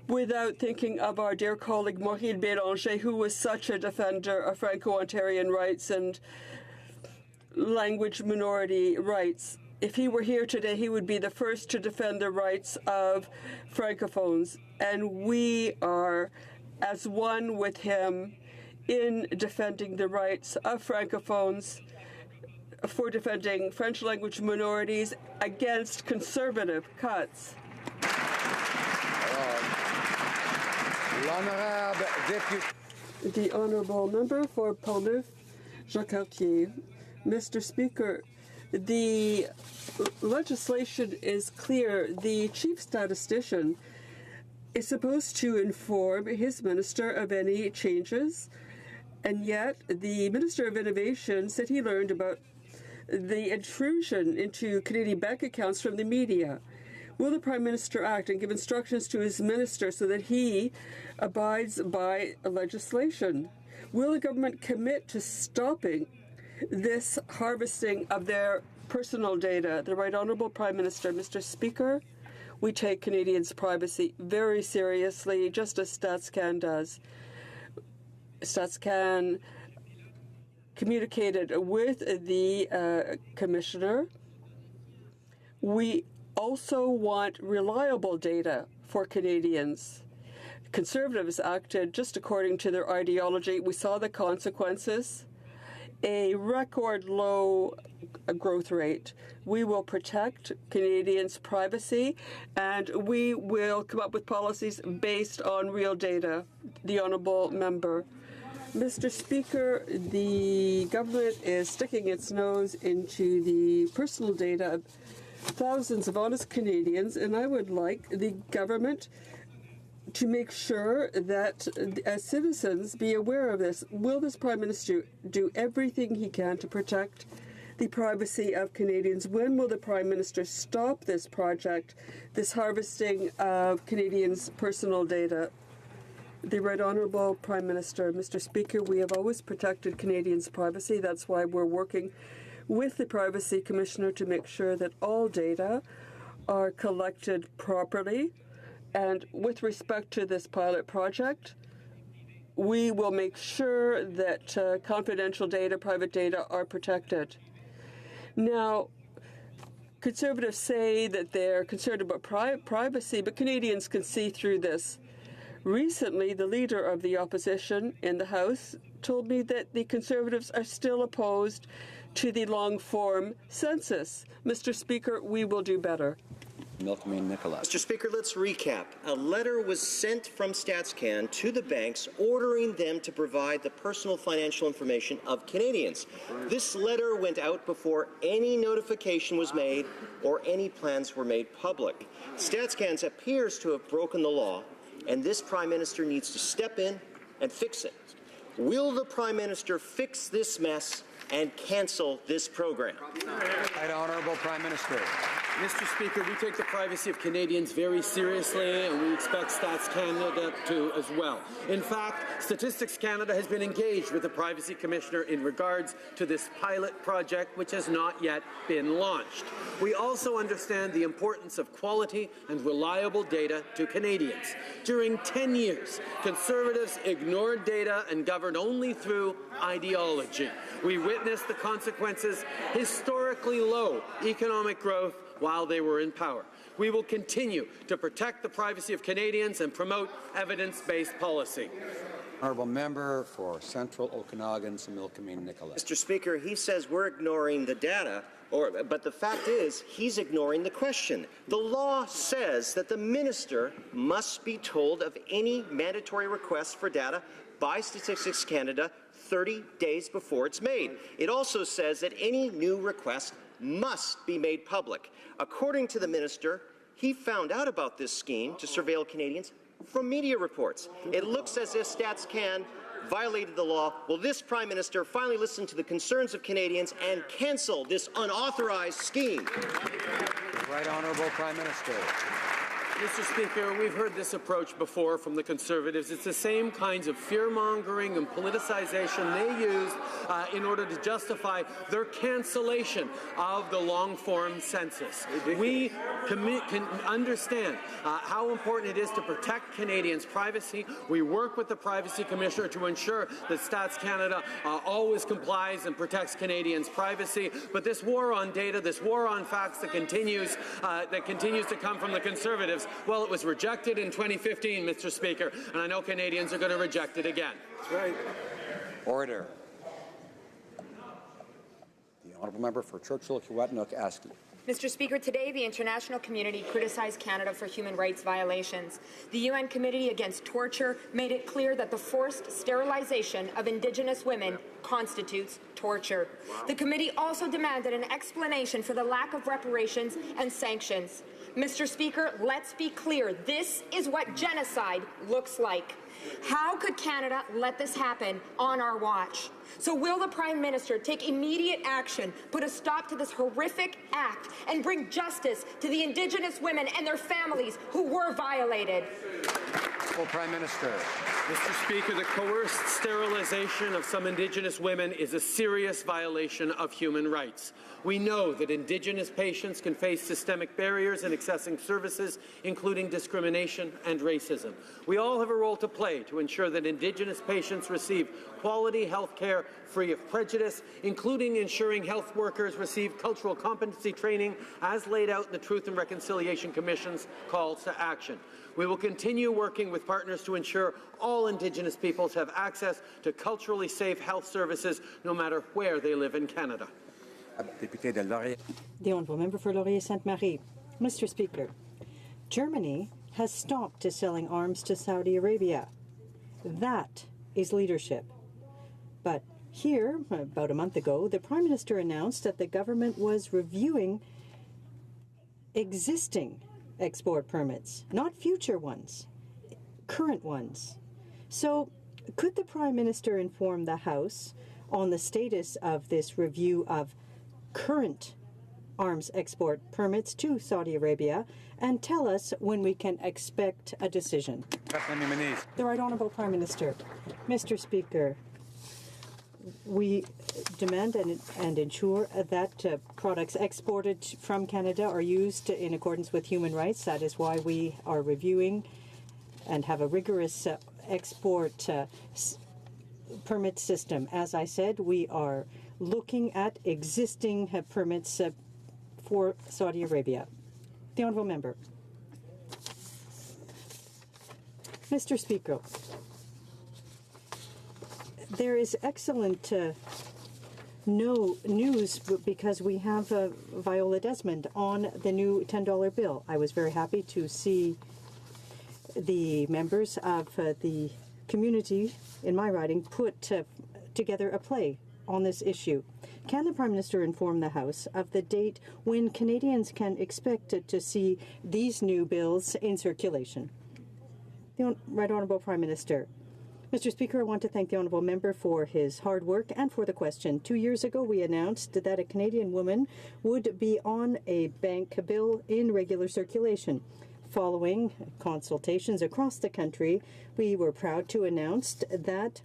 without thinking of our dear colleague Maurice Bélanger, who was such a defender of Franco-Ontarian rights and language minority rights. If he were here today, he would be the first to defend the rights of Francophones, and we are as one with him in defending the rights of Francophones, for defending French language minorities against conservative cuts. L'honorable député. The Honourable Member for Portneuf, Jacques-Cartier. Mr. Speaker, the legislation is clear. The Chief Statistician is supposed to inform his minister of any changes, and yet the Minister of Innovation said he learned about the intrusion into Canadian bank accounts from the media. Will the Prime Minister act and give instructions to his minister so that he abides by legislation? Will the government commit to stopping this harvesting of their personal data? The Right Honourable Prime Minister. Mr. Speaker, we take Canadians' privacy very seriously, just as StatsCan does. StatsCan communicated with the Commissioner. We also want reliable data for Canadians. Conservatives acted just according to their ideology. We saw the consequences. A record low growth rate. We will protect Canadians' privacy, and we will come up with policies based on real data. The Honourable Member. Mr. Speaker, the government is sticking its nose into the personal data of thousands of honest Canadians, and I would like the government to make sure that as citizens be aware of this. Will this Prime Minister do everything he can to protect the privacy of Canadians? When will the Prime Minister stop this project, this harvesting of Canadians' personal data? The Right Honourable Prime Minister. Mr. Speaker, we have always protected Canadians' privacy. That's why we're working with the Privacy Commissioner to make sure that all data are collected properly. And with respect to this pilot project, we will make sure that confidential data, private data, are protected. Now, Conservatives say that they're concerned about privacy, but Canadians can see through this. Recently, the Leader of the Opposition in the House told me that the Conservatives are still opposed to the long-form census. Mr. Speaker, we will do better. Mr. Speaker, let's recap. A letter was sent from StatsCan to the banks ordering them to provide the personal financial information of Canadians. This letter went out before any notification was made or any plans were made public. StatsCan appears to have broken the law, and this Prime Minister needs to step in and fix it. Will the Prime Minister fix this mess and cancel this program? Right, Honourable Prime Minister. Mr. Speaker, we take the privacy of Canadians very seriously, and we expect Stats Canada to as well. In fact, Statistics Canada has been engaged with the Privacy Commissioner in regards to this pilot project, which has not yet been launched. We also understand the importance of quality and reliable data to Canadians. During 10 years, Conservatives ignored data and governed only through ideology. We witnessed the consequences: historically low economic growth while they were in power. We will continue to protect the privacy of Canadians and promote evidence-based policy. Honourable Member for Central Okanagan, Similkameen Nicholas. Mr. Speaker, he says we're ignoring the data, but the fact is he's ignoring the question. The law says that the minister must be told of any mandatory requests for data by Statistics Canada 30 days before it's made. It also says that any new request must be made public. According to the minister, he found out about this scheme to surveil Canadians from media reports. It looks as if StatsCan violated the law. Will this Prime Minister finally listen to the concerns of Canadians and cancel this unauthorized scheme? Right, Honourable Prime Minister. Mr. Speaker, we've heard this approach before from the Conservatives. It's the same kinds of fear-mongering and politicization they use in order to justify their cancellation of the long-form census. We can understand how important it is to protect Canadians' privacy. We work with the Privacy Commissioner to ensure that Stats Canada always complies and protects Canadians' privacy. But this war on data, this war on facts that continues to come from the Conservatives, well, it was rejected in 2015, Mr. Speaker, and I know Canadians are going to reject it again. That's right. Order. The Honourable Member for Churchill-Kiewatinook Aski. Mr. Speaker, today the international community criticized Canada for human rights violations. The UN Committee Against Torture made it clear that the forced sterilization of Indigenous women constitutes torture. The committee also demanded an explanation for the lack of reparations and sanctions. Mr. Speaker, let's be clear. This is what genocide looks like. How could Canada let this happen on our watch? So will the Prime Minister take immediate action, put a stop to this horrific act, and bring justice to the Indigenous women and their families who were violated? Well, Prime Minister. Mr. Speaker, the coerced sterilization of some Indigenous women is a serious violation of human rights. We know that Indigenous patients can face systemic barriers in accessing services, including discrimination and racism. We all have a role to play to ensure that Indigenous patients receive quality health care free of prejudice, including ensuring health workers receive cultural competency training as laid out in the Truth and Reconciliation Commission's calls to action. We will continue working with partners to ensure all Indigenous peoples have access to culturally safe health services, no matter where they live in Canada. The Honourable Member for Laurier-Sainte-Marie. Mr. Speaker, Germany has stopped selling arms to Saudi Arabia. That is leadership. But here, about a month ago, the Prime Minister announced that the government was reviewing existing export permits, not future ones, current ones. So, could the Prime Minister inform the House on the status of this review of current arms export permits to Saudi Arabia and tell us when we can expect a decision? The Right Honourable Prime Minister. Mr. Speaker, we demand and ensure that products exported from Canada are used in accordance with human rights. That is why we are reviewing and have a rigorous export permit system. As I said, we are looking at existing permits for Saudi Arabia. The Honourable Member. Mr. Speaker, there is excellent no news because we have Viola Desmond on the new $10 bill. I was very happy to see the members of the community in my riding put together a play on this issue. Can the Prime Minister inform the House of the date when Canadians can expect to see these new bills in circulation? The Right Honourable Prime Minister. Mr. Speaker, I want to thank the Honourable Member for his hard work and for the question. 2 years ago, we announced that a Canadian woman would be on a bank bill in regular circulation. Following consultations across the country, we were proud to announce that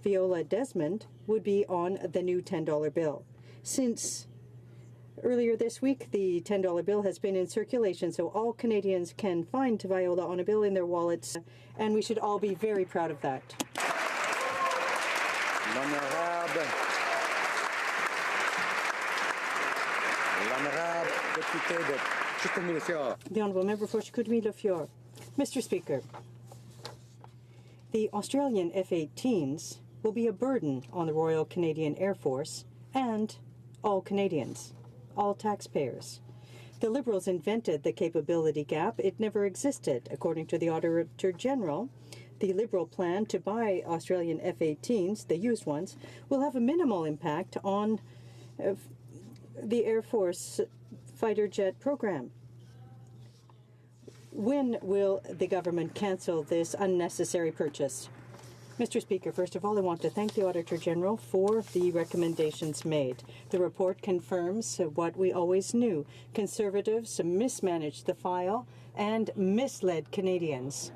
Viola Desmond would be on the new $10 bill. Since earlier this week, the $10 bill has been in circulation, so all Canadians can find Viola on a bill in their wallets, and we should all be very proud of that. The Honourable Member for Chicoutimi-Le-Fjord. Mr. Speaker, the Australian F-18s will be a burden on the Royal Canadian Air Force and all Canadians, all taxpayers. The Liberals invented the capability gap. It never existed. According to the Auditor General, the Liberal plan to buy Australian F-18s, the used ones, will have a minimal impact on the Air Force fighter jet program. When will the government cancel this unnecessary purchase? Mr. Speaker, first of all, I want to thank the Auditor General for the recommendations made. The report confirms what we always knew. Conservatives mismanaged the file and misled Canadians.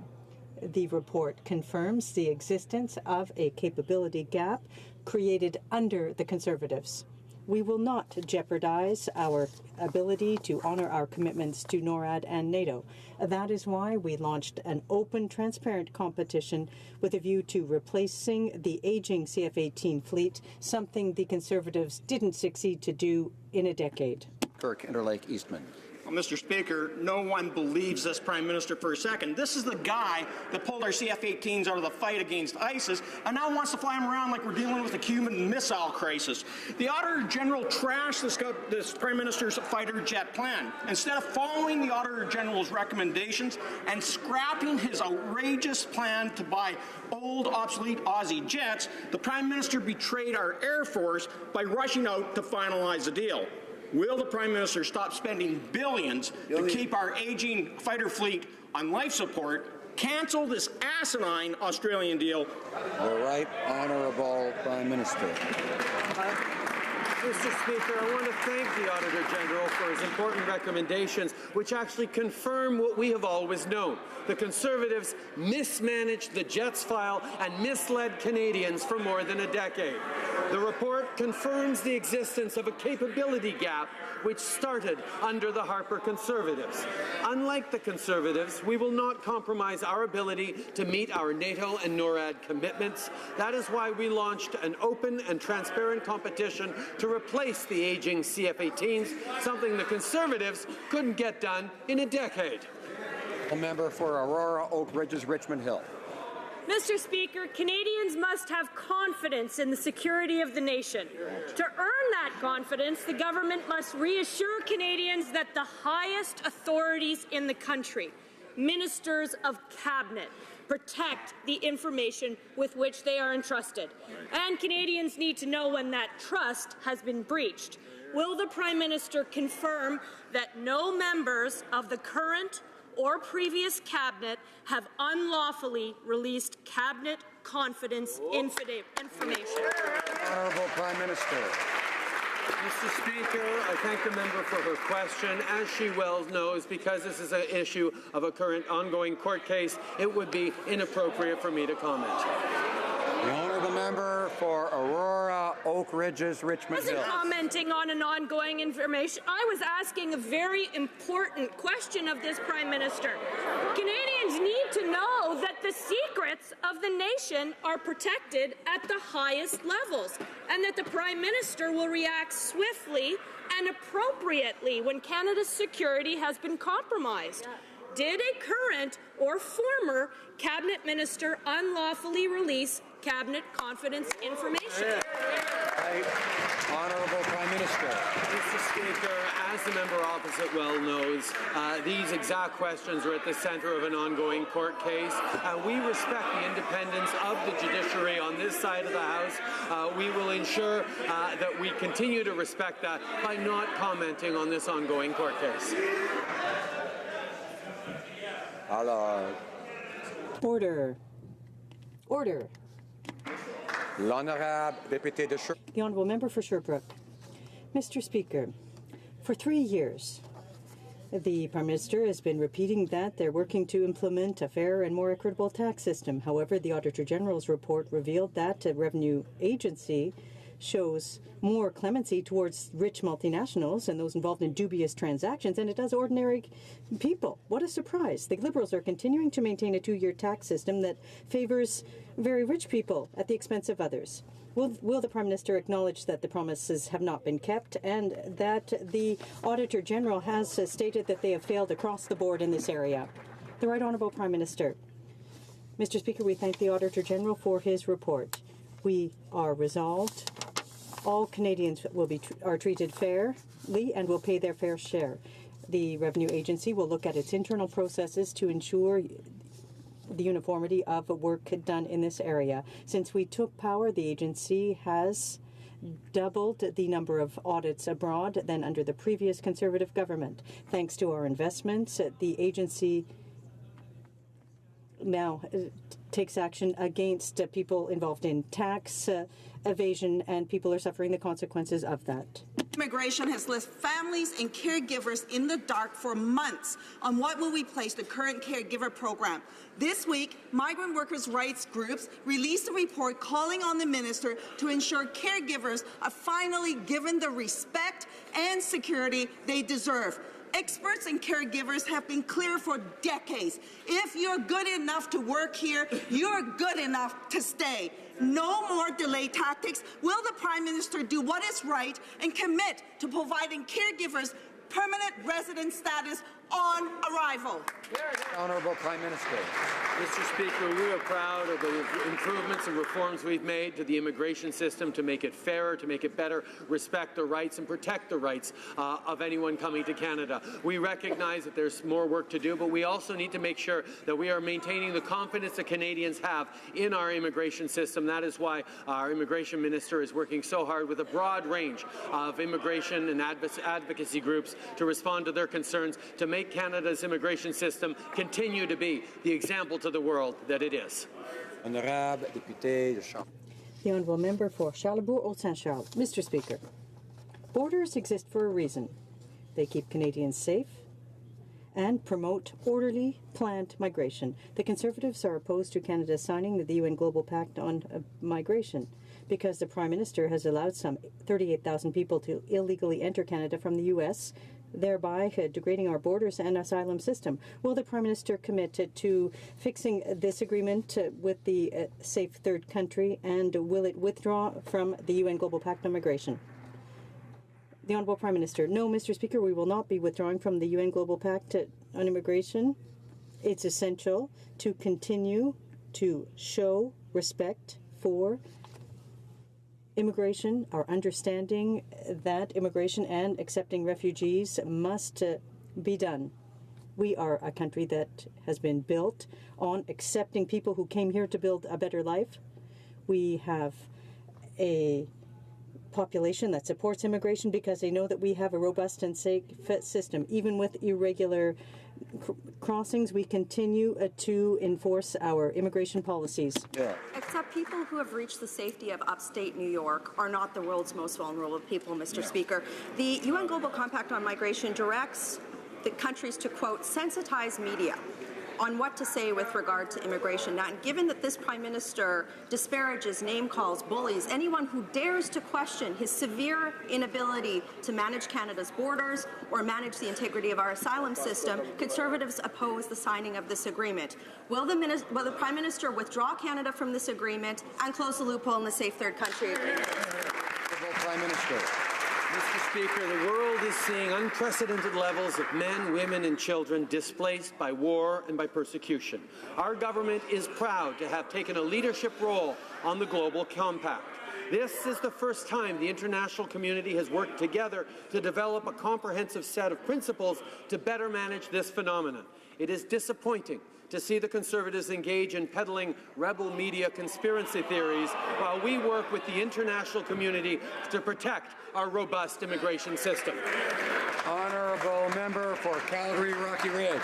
The report confirms the existence of a capability gap created under the Conservatives. We will not jeopardize our ability to honor our commitments to NORAD and NATO. That is why we launched an open, transparent competition with a view to replacing the aging CF-18 fleet, something the Conservatives didn't succeed to do in a decade. Kirk Interlake Eastman. Well, Mr. Speaker, no one believes this Prime Minister for a second. This is the guy that pulled our CF-18s out of the fight against ISIS and now wants to fly them around like we're dealing with a Cuban Missile Crisis. The Auditor General trashed this Prime Minister's fighter jet plan. Instead of following the Auditor General's recommendations and scrapping his outrageous plan to buy old, obsolete Aussie jets, the Prime Minister betrayed our Air Force by rushing out to finalize the deal. Will the Prime Minister stop spending billions to keep our aging fighter fleet on life support, cancel this asinine Australian deal? The Right Honourable Prime Minister. Mr. Speaker, I want to thank the Auditor General for his important recommendations, which actually confirm what we have always known. The Conservatives mismanaged the Jets file and misled Canadians for more than a decade. The report confirms the existence of a capability gap which started under the Harper Conservatives. Unlike the Conservatives, we will not compromise our ability to meet our NATO and NORAD commitments. That is why we launched an open and transparent competition to replace the aging CF-18s, something the Conservatives couldn't get done in a decade. A member for Aurora, Oak Ridges, Richmond Hill. Mr. Speaker, Canadians must have confidence in the security of the nation. To earn that confidence, the government must reassure Canadians that the highest authorities in the country, ministers of cabinet, protect the information with which they are entrusted. And Canadians need to know when that trust has been breached. Will the Prime Minister confirm that no members of the current or previous cabinet have unlawfully released cabinet confidence information? Honourable Prime Minister. Mr. Speaker, I thank the member for her question. As she well knows, because this is an issue of a current ongoing court case, it would be inappropriate for me to comment. The Honourable Member for Aurora, Oak Ridges, Richmond Hill. I wasn't commenting on an ongoing information. I was asking a very important question of this Prime Minister. Canadians need to know that the secrets of the nation are protected at the highest levels, and that the Prime Minister will react swiftly and appropriately when Canada's security has been compromised. did a current or former cabinet minister unlawfully release cabinet confidence information? Honourable Prime Minister. Mr. Speaker, as the member opposite well knows, these exact questions are at the centre of an ongoing court case. We respect the independence of the judiciary on this side of the House. We will ensure that we continue to respect that by not commenting on this ongoing court case. Order. Order. L'honorable député de Sherbrooke. The honourable member for Sherbrooke. Mr. Speaker, for 3 years, the Prime Minister has been repeating that they're working to implement a fair and more equitable tax system. However, the Auditor General's report revealed that the Revenue Agency shows more clemency towards rich multinationals and those involved in dubious transactions than it does ordinary people. What a surprise. The Liberals are continuing to maintain a 2-year tax system that favors very rich people at the expense of others. Will the Prime Minister acknowledge that the promises have not been kept and that the Auditor General has stated that they have failed across the board in this area? The Right Honourable Prime Minister. Mr. Speaker, we thank the Auditor General for his report. We are resolved. All Canadians are treated fairly and will pay their fair share. The Revenue Agency will look at its internal processes to ensure the uniformity of work done in this area. Since we took power, the agency has doubled the number of audits abroad than under the previous Conservative government. Thanks to our investments, the agency now takes action against people involved in tax evasion, and people are suffering the consequences of that. Immigration has left families and caregivers in the dark for months on what will replace the current caregiver program. This week, migrant workers' rights groups released a report calling on the minister to ensure caregivers are finally given the respect and security they deserve. Experts and caregivers have been clear for decades. If you're good enough to work here, you're good enough to stay. No more delay tactics. Will the Prime Minister do what is right and commit to providing caregivers permanent resident status on arrival? Honourable Prime Minister. Mr. Speaker, we are proud of the improvements and reforms we've made to the immigration system to make it fairer, to make it better, respect the rights and protect the rights of anyone coming to Canada. We recognize that there's more work to do, but we also need to make sure that we are maintaining the confidence that Canadians have in our immigration system. That is why our Immigration Minister is working so hard with a broad range of immigration and advocacy groups to respond to their concerns, to make Canada's immigration system continue to be the example to the world that it is. Honorable député de Charles. The Honourable Member for Charlebourg-Haute-Saint-Charles. Mr. Speaker, borders exist for a reason. They keep Canadians safe and promote orderly, planned migration. The Conservatives are opposed to Canada signing the UN Global Pact on Migration because the Prime Minister has allowed some 38,000 people to illegally enter Canada from the U.S., thereby degrading our borders and asylum system. Will the Prime Minister commit to fixing this agreement with the safe third country, and will it withdraw from the UN Global Pact on Migration? The Honourable Prime Minister. No, Mr. Speaker, we will not be withdrawing from the UN Global Pact on Immigration. It's essential to continue to show respect for immigration, our understanding that immigration and accepting refugees must be done. We are a country that has been built on accepting people who came here to build a better life. We have a population that supports immigration because they know that we have a robust and safe system. Even with irregular crossings, we continue to enforce our immigration policies. Except people who have reached the safety of upstate New York are not the world's most vulnerable people, Mr. Speaker. The UN Global Compact on Migration directs the countries to, quote, sensitize media on what to say with regard to immigration. Now, given that this Prime Minister disparages, name-calls, bullies anyone who dares to question his severe inability to manage Canada's borders or manage the integrity of our asylum system, Conservatives oppose the signing of this agreement. Will the Prime Minister withdraw Canada from this agreement and close the loophole in the Safe Third Country agreement? Prime Minister. Mr. Speaker, the world is seeing unprecedented levels of men, women, and children displaced by war and by persecution. Our government is proud to have taken a leadership role on the Global Compact. This is the first time the international community has worked together to develop a comprehensive set of principles to better manage this phenomenon. It is disappointing to see the Conservatives engage in peddling rebel media conspiracy theories while we work with the international community to protect our robust immigration system. Honourable member for Calgary Rocky Ridge.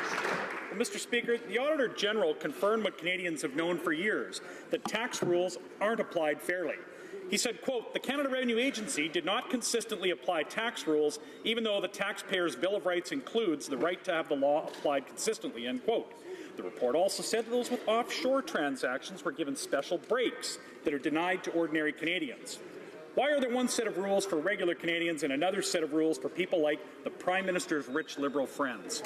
Mr. Speaker, the Auditor General confirmed what Canadians have known for years, that tax rules aren't applied fairly. He said, quote, "The Canada Revenue Agency did not consistently apply tax rules, even though the taxpayer's Bill of Rights includes the right to have the law applied consistently," end quote. The report also said that those with offshore transactions were given special breaks that are denied to ordinary Canadians. Why are there one set of rules for regular Canadians and another set of rules for people like the Prime Minister's rich Liberal friends?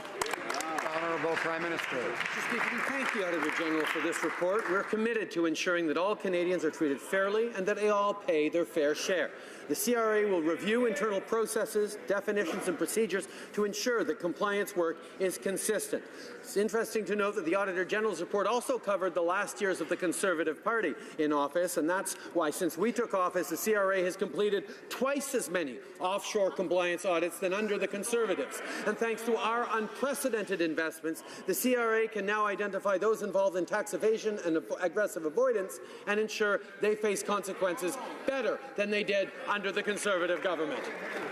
Honourable Prime Minister. Mr. Speaker, we thank the Auditor General for this report. We're committed to ensuring that all Canadians are treated fairly and that they all pay their fair share. The CRA will review internal processes, definitions, and procedures to ensure that compliance work is consistent. It's interesting to note that the Auditor General's report also covered the last years of the Conservative Party in office, and that's why since we took office, the CRA has completed twice as many offshore compliance audits than under the Conservatives. And thanks to our unprecedented investments, the CRA can now identify those involved in tax evasion and aggressive avoidance and ensure they face consequences better than they did under the Conservative government.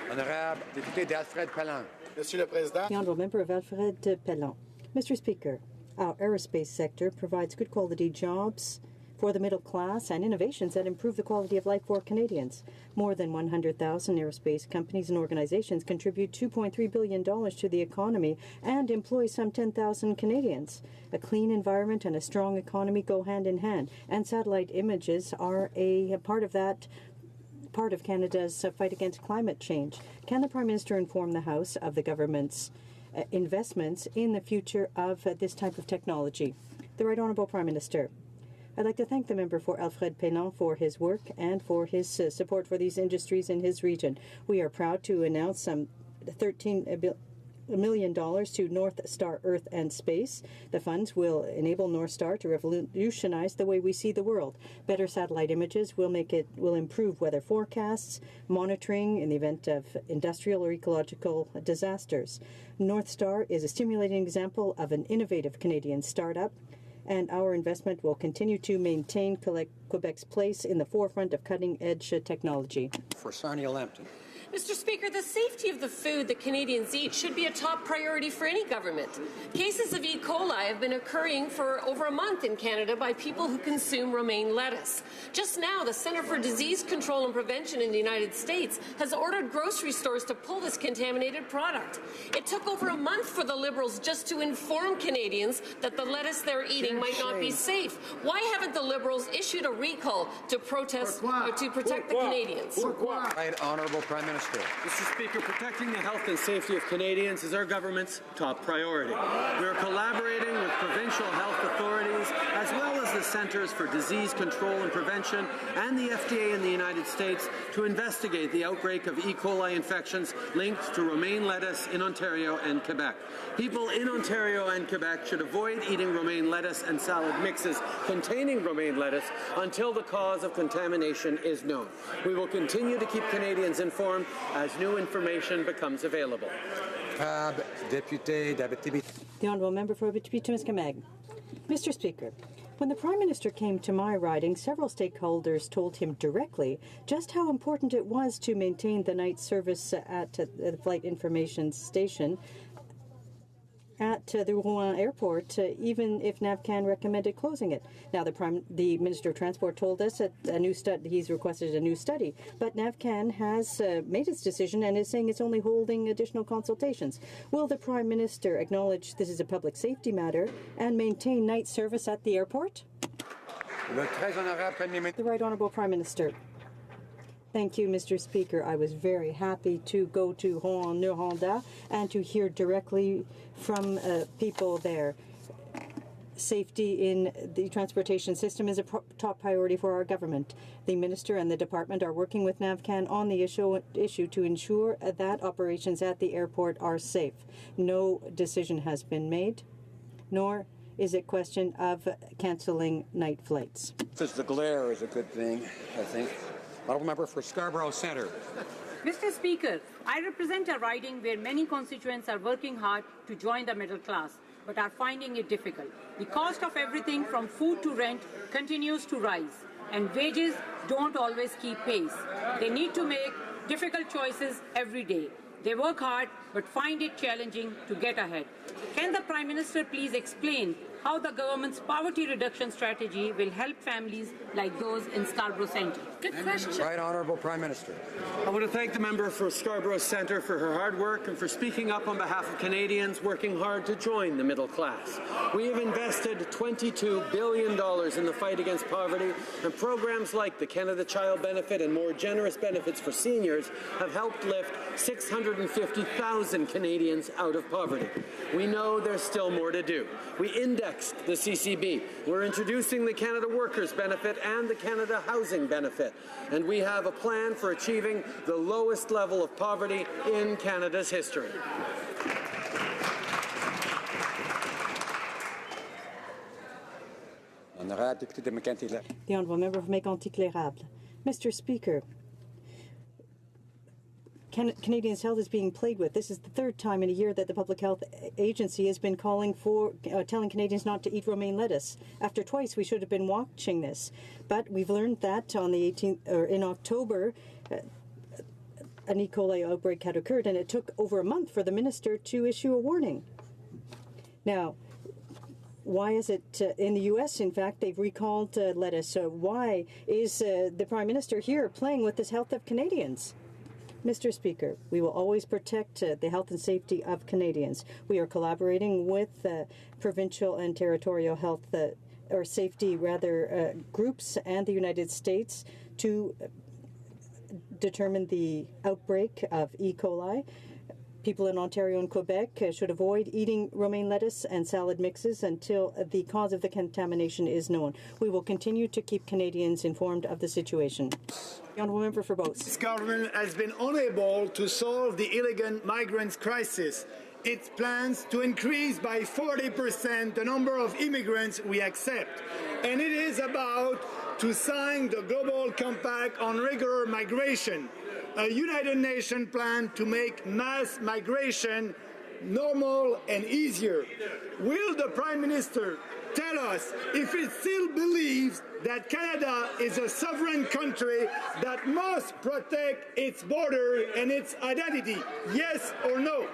Honorable député d'Alfred Pellan. Monsieur le Président. The Honourable Member of Alfred Pellan. Mr. Speaker, our aerospace sector provides good quality jobs for the middle class and innovations that improve the quality of life for Canadians. More than 100,000 aerospace companies and organizations contribute $2.3 billion to the economy and employ some 10,000 Canadians. A clean environment and a strong economy go hand in hand, and satellite images are a part of Canada's fight against climate change. Can the Prime Minister inform the House of the government's investments in the future of this type of technology? The Right Honourable Prime Minister. I'd like to thank the member for Alfred Pellan for his work and for his support for these industries in his region. We are proud to announce some $13 million to North Star Earth and Space. The funds will enable North Star to revolutionize the way we see the world. Better satellite images will improve weather forecasts, monitoring in the event of industrial or ecological disasters. North Star is a stimulating example of an innovative Canadian startup, and our investment will continue to maintain Quebec's place in the forefront of cutting-edge technology. For Sarnia Lambton. Mr. Speaker, the safety of the food that Canadians eat should be a top priority for any government. Cases of E. coli have been occurring for over a month in Canada by people who consume romaine lettuce. Just now, the Centre for Disease Control and Prevention in the United States has ordered grocery stores to pull this contaminated product. It took over a month for the Liberals just to inform Canadians that the lettuce they're eating might not be safe. Why haven't the Liberals issued a recall to protest to protect the Canadians? Right Honourable Prime Minister. Mr. Speaker, protecting the health and safety of Canadians is our government's top priority. We are collaborating with provincial health authorities as well as the Centres for Disease Control and Prevention and the FDA in the United States to investigate the outbreak of E. coli infections linked to romaine lettuce in Ontario and Quebec. People in Ontario and Quebec should avoid eating romaine lettuce and salad mixes containing romaine lettuce until the cause of contamination is known. We will continue to keep Canadians informed as new information becomes available. Deputy D'Abitibi. The Honourable Member for Abitibi-Témiscamingue. Mr. Speaker, when the Prime Minister came to my riding, several stakeholders told him directly just how important it was to maintain the night service at the Flight Information Station at the Rouen Airport, even if NAVCAN recommended closing it. Now, the Minister of Transport told us that he's requested a new study, but NAVCAN has made its decision and is saying it's only holding additional consultations. Will the Prime Minister acknowledge this is a public safety matter and maintain night service at the airport? The Right Honourable Prime Minister. Thank you, Mr. Speaker. I was very happy to go to Rouen-Noranda and to hear directly from people there. safety in the transportation system is a top priority for our government. The Minister and the Department are working with NAVCAN on the issue to ensure that operations at the airport are safe. No decision has been made, nor is it question of cancelling night flights. Because the glare is a good thing, I think. Honourable Member for Scarborough Centre. Mr. Speaker, I represent a riding where many constituents are working hard to join the middle class, but are finding it difficult. The cost of everything from food to rent continues to rise, and wages don't always keep pace. They need to make difficult choices every day. They work hard, but find it challenging to get ahead. Can the Prime Minister please explain how the government's poverty reduction strategy will help families like those in Scarborough Centre? Good question. Right Honourable Prime Minister. I want to thank the member for Scarborough Centre for her hard work and for speaking up on behalf of Canadians working hard to join the middle class. We have invested $22 billion in the fight against poverty, and programs like the Canada Child Benefit and more generous benefits for seniors have helped lift 650,000 Canadians out of poverty. We know there's still more to do. We indexed the CCB. We're introducing the Canada Workers Benefit and the Canada Housing Benefit. And we have a plan for achieving the lowest level of poverty in Canada's history. The Honourable Member for Mégantic-L'Érable. Mr. Speaker, Canadians' health is being played with. This is the third time in a year that the Public Health Agency has been calling for telling Canadians not to eat romaine lettuce. After twice, we should have been watching this. But we've learned that on the 18th, or in October, an E. coli outbreak had occurred, and it took over a month for the minister to issue a warning. Now, why is it in the U.S., in fact, they've recalled lettuce? So why is the Prime Minister here playing with the health of Canadians? Mr. Speaker, we will always protect the health and safety of Canadians. We are collaborating with provincial and territorial health or safety groups and the United States to determine the outbreak of E. coli. People in Ontario and Quebec should avoid eating romaine lettuce and salad mixes until the cause of the contamination is known. We will continue to keep Canadians informed of the situation. The Honourable Member for Beauce. This government has been unable to solve the illegal migrants crisis. It plans to increase by 40% the number of immigrants we accept. And it is about to sign the Global Compact on Regular Migration, a United Nations plan to make mass migration normal and easier. Will the Prime Minister tell us if it still believes that Canada is a sovereign country that must protect its border and its identity? Yes or no?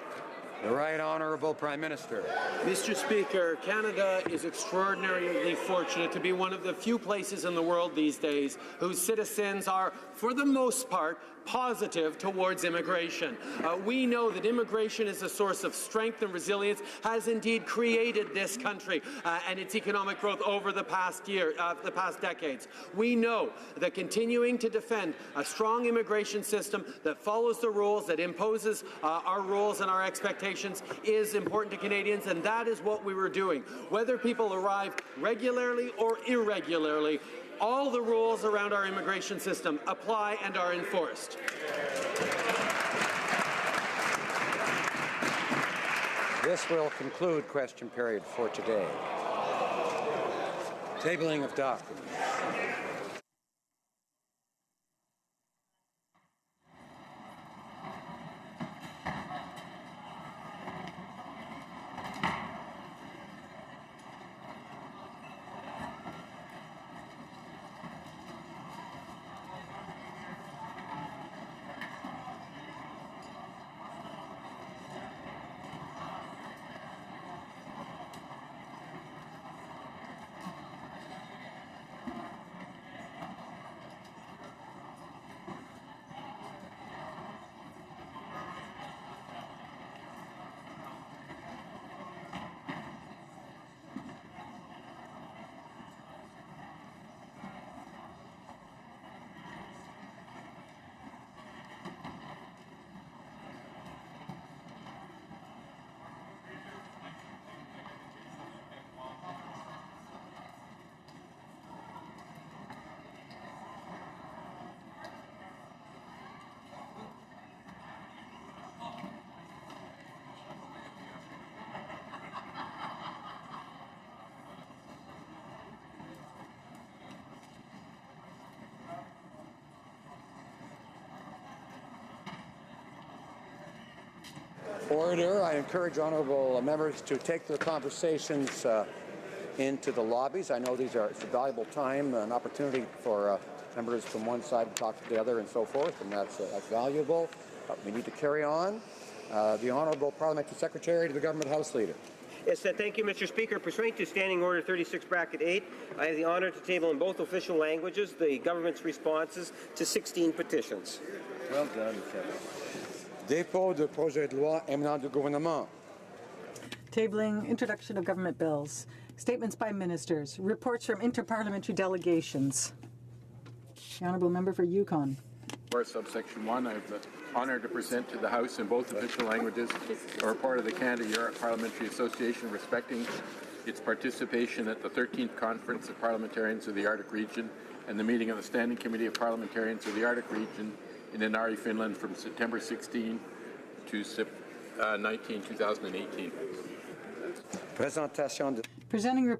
The Right Honourable Prime Minister. Mr. Speaker, Canada is extraordinarily fortunate to be one of the few places in the world these days whose citizens are, for the most part, positive towards immigration. We know that immigration is a source of strength and resilience, has indeed created this country and its economic growth over the past decades. We know that continuing to defend a strong immigration system that follows the rules, that imposes our rules and our expectations is important to Canadians, and that is what we were doing. Whether people arrive regularly or irregularly, all the rules around our immigration system apply and are enforced. This will conclude question period for today. Tabling of documents. Order. I encourage honourable members to take their conversations into the lobbies. I know it's a valuable time, an opportunity for members from one side to talk to the other and so forth, and that's valuable. We need to carry on. The Honourable Parliamentary Secretary to the Government House Leader. Yes, thank you, Mr. Speaker. Pursuant to Standing Order 36(8), I have the honour to table in both official languages the government's responses to 16 petitions. Well done, Kevin. Dépôt de projet de loi émanant du gouvernement. Tabling introduction of government bills. Statements by ministers. Reports from interparliamentary delegations. The Honourable Member for Yukon. For subsection 1, I have the honour to present to the House in both official languages a report of the Canada-Europe Parliamentary Association respecting its participation at the 13th Conference of Parliamentarians of the Arctic Region and the meeting of the Standing Committee of Parliamentarians of the Arctic Region in Inari, Finland from September 16 to 19, 2018. Presentation. Presenting